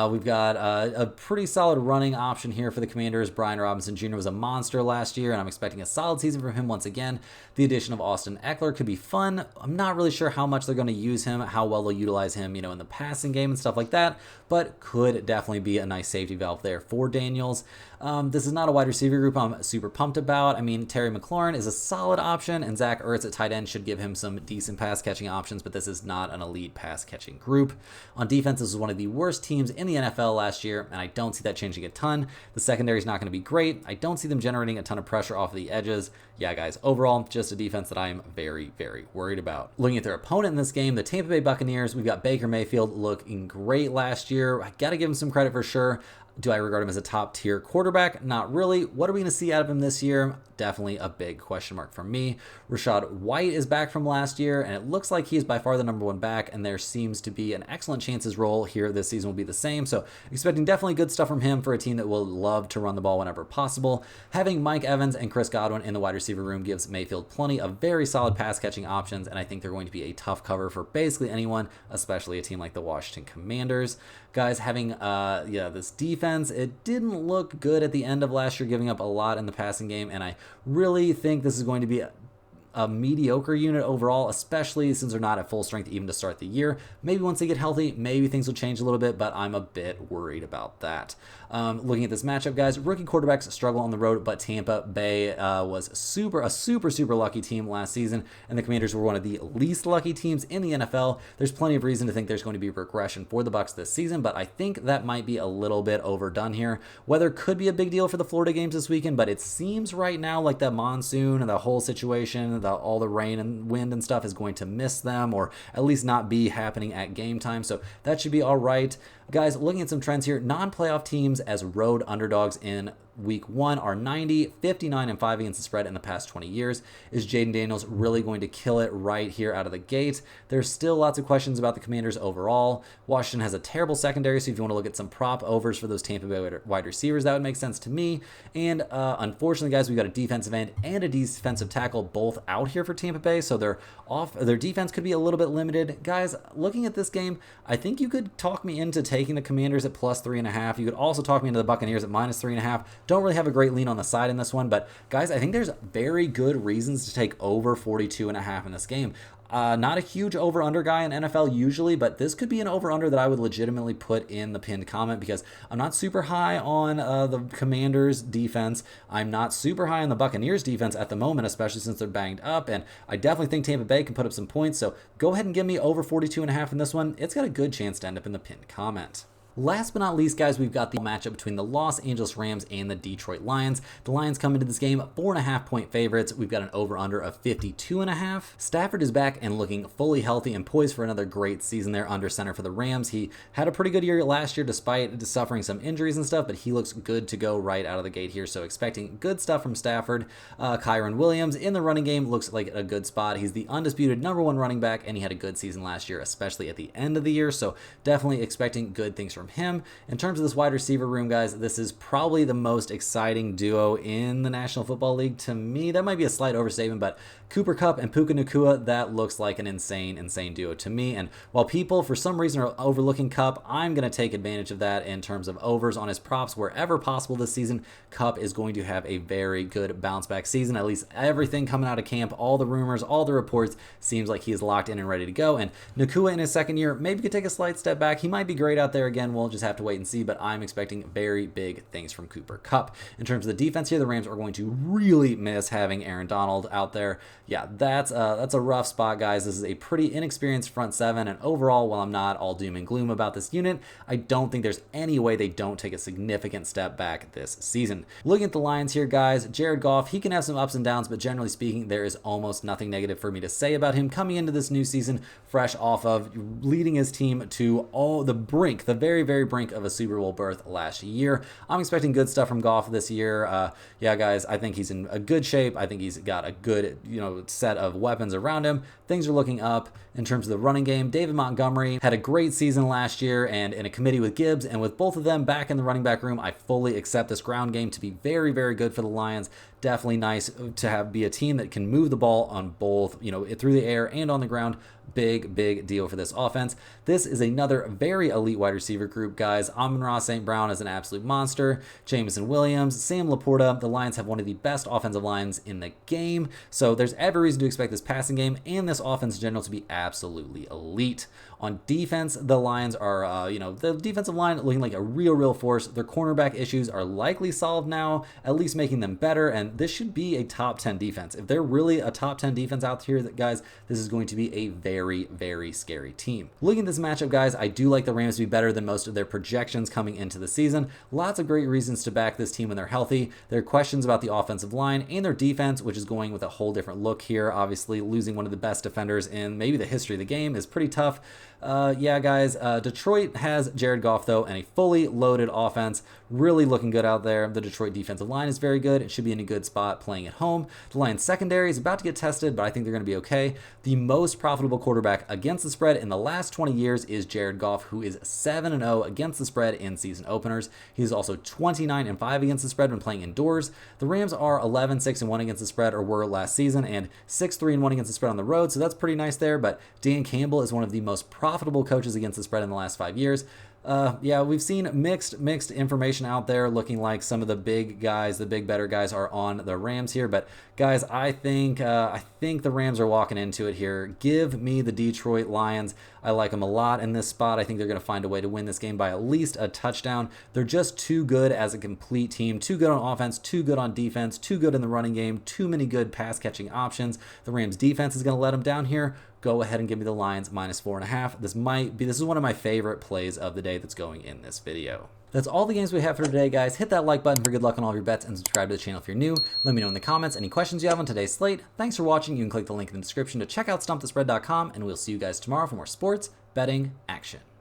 We've got a pretty solid running option here for the Commanders. Brian Robinson Jr. was a monster last year, and I'm expecting a solid season from him once again. The addition of Austin Eckler could be fun. I'm not really sure how much they're going to use him, how well they'll utilize him, in the passing game and stuff like that, but could definitely be a nice safety valve there for Daniels. This is not a wide receiver group I'm super pumped about. I mean, Terry McLaurin is a solid option, and Zach Ertz at tight end should give him some decent pass catching options, but this is not an elite pass catching group. On defense, this was one of the worst teams in the NFL last year, and I don't see that changing a ton. The secondary is not going to be great. I don't see them generating a ton of pressure off of the edges. Guys, overall, just a defense that I am very worried about. Looking at their opponent in this game, the Tampa Bay Buccaneers, we've got Baker Mayfield looking great last year. I got to give him some credit for sure. Do I regard him as a top tier quarterback? Not really. What are we going to see out of him this year? Definitely a big question mark for me. Rashad White is back from last year, and it looks like he's by far the number 1 back, and there seems to be an excellent chance his role here this season will be the same. So expecting definitely good stuff from him for a team that will love to run the ball whenever possible. Having Mike Evans and Chris Godwin in the wide receiver room gives Mayfield plenty of very solid pass catching options, and I think they're going to be a tough cover for basically anyone, especially a team like the Washington Commanders. guys, having this defense, it didn't look good at the end of last year, giving up a lot in the passing game, and I really think this is going to be a mediocre unit overall, especially since they're not at full strength even to start the year. Maybe once they get healthy, maybe things will change a little bit, but I'm a bit worried about that. Looking at this matchup, guys, rookie quarterbacks struggle on the road, but Tampa Bay was a super lucky team last season, and the Commanders were one of the least lucky teams in the NFL. There's plenty of reason to think there's going to be regression for the Bucs this season, but I think that might be a little bit overdone here. Weather could be a big deal for the Florida games this weekend, but it seems right now like the monsoon and the whole situation, all the rain and wind and stuff is going to miss them, or at least not be happening at game time, so that should be all right. Guys, looking at some trends here, non-playoff teams as road underdogs in week 1 are 90, 59, and 5 against the spread in the past 20 years. Is Jaden Daniels really going to kill it right here out of the gate? There's still lots of questions about the Commanders overall. Washington has a terrible secondary, so if you want to look at some prop overs for those Tampa Bay wide receivers, that would make sense to me. And unfortunately, guys, we've got a defensive end and a defensive tackle both out here for Tampa Bay, so their defense could be a little bit limited. Guys, looking at this game, I think you could talk me into taking the Commanders at plus 3.5. You could also talk me into the Buccaneers at minus 3.5. Don't really have a great lean on the side in this one, but guys, I think there's very good reasons to take over 42.5 in this game. Not a huge over-under guy in NFL usually, but this could be an over-under that I would legitimately put in the pinned comment because I'm not super high on the Commanders defense. I'm not super high on the Buccaneers defense at the moment, especially since they're banged up, and I definitely think Tampa Bay can put up some points, so go ahead and give me over 42.5 in this one. It's got a good chance to end up in the pinned comment. Last but not least, guys, we've got the matchup between the Los Angeles Rams and the Detroit Lions. The Lions come into this game 4.5-point favorites. We've got an over-under of 52.5. Stafford is back and looking fully healthy and poised for another great season there under center for the Rams. He had a pretty good year last year despite suffering some injuries and stuff, but he looks good to go right out of the gate here, so expecting good stuff from Stafford. Kyron Williams in the running game looks like a good spot. He's the undisputed #1 running back, and he had a good season last year, especially at the end of the year, so definitely expecting good things from him. In terms of this wide receiver room, guys, this is probably the most exciting duo in the National Football League to me. That might be a slight overstatement, but Cooper Kupp and Puka Nacua, that looks like an insane duo to me. And while people for some reason are overlooking Kupp, I'm going to take advantage of that in terms of overs on his props wherever possible this season. Kupp is going to have a very good bounce back season. At least everything coming out of camp, all the rumors, all the reports, seems like he is locked in and ready to go. And Nacua in his second year maybe could take a slight step back. He might be great out there again. We'll just have to wait and see, but I'm expecting very big things from Cooper Kupp. In terms of the defense here, the Rams are going to really miss having Aaron Donald out there. Yeah, that's a rough spot, guys. This is a pretty inexperienced front seven, and overall, while I'm not all doom and gloom about this unit, I don't think there's any way they don't take a significant step back this season. Looking at the Lions here, guys, Jared Goff, he can have some ups and downs, but generally speaking, there is almost nothing negative for me to say about him coming into this new season, fresh off of leading his team to the very brink of a Super Bowl berth last year. I'm expecting good stuff from Goff this year. Yeah, guys, I think he's in a good shape. I think he's got a good, set of weapons around him. Things are looking up in terms of the running game. David Montgomery had a great season last year, and in a committee with Gibbs, and with both of them back in the running back room, I fully accept this ground game to be very good for the Lions. Definitely nice to be a team that can move the ball on both, through the air and on the ground. Big deal for this offense. This is another very elite wide receiver group, guys. Amon-Ra St. Brown is an absolute monster. Jameson Williams, Sam Laporta. The Lions have one of the best offensive lines in the game, so there's every reason to expect this passing game and this offense in general to be absolutely elite. On defense, the Lions are, the defensive line looking like a real force. Their cornerback issues are likely solved now, at least making them better, and this should be a top 10 defense. If they're really a top 10 defense out here, guys, this is going to be a very scary team. Looking at this matchup, guys, I do like the Rams to be better than most of their projections coming into the season. Lots of great reasons to back this team when they're healthy. There are questions about the offensive line and their defense, which is going with a whole different look here. Obviously, losing one of the best defenders in maybe the history of the game is pretty tough. Yeah, guys, Detroit has Jared Goff, though, and a fully loaded offense. Really looking good out there. The Detroit defensive line is very good. It should be in a good spot playing at home. The Lions secondary is about to get tested, but I think they're going to be okay. The most profitable quarterback against the spread in the last 20 years is Jared Goff, who is 7-0 against the spread in season openers. He's also 29-5 against the spread when playing indoors. The Rams are 11-6-1 against the spread, or were last season, and 6-3-1 against the spread on the road, so that's pretty nice there, but Dan Campbell is one of the most profitable coaches against the spread in the last 5 years. Yeah, we've seen mixed information out there, looking like some of the big guys, the big better guys, are on the Rams here. But guys, I think the Rams are walking into it here. Give me the Detroit Lions. I like them a lot in this spot. I think they're going to find a way to win this game by at least a touchdown. They're just too good as a complete team. Too good on offense, too good on defense, too good in the running game, too many good pass catching options. The Rams defense is going to let them down here. Go ahead and give me the Lions -4.5. This is one of my favorite plays of the day that's going in this video. That's all the games we have for today, guys. Hit that like button for good luck on all of your bets and subscribe to the channel if you're new. Let me know in the comments any questions you have on today's slate. Thanks for watching. You can click the link in the description to check out StumpTheSpread.com, and we'll see you guys tomorrow for more sports betting action.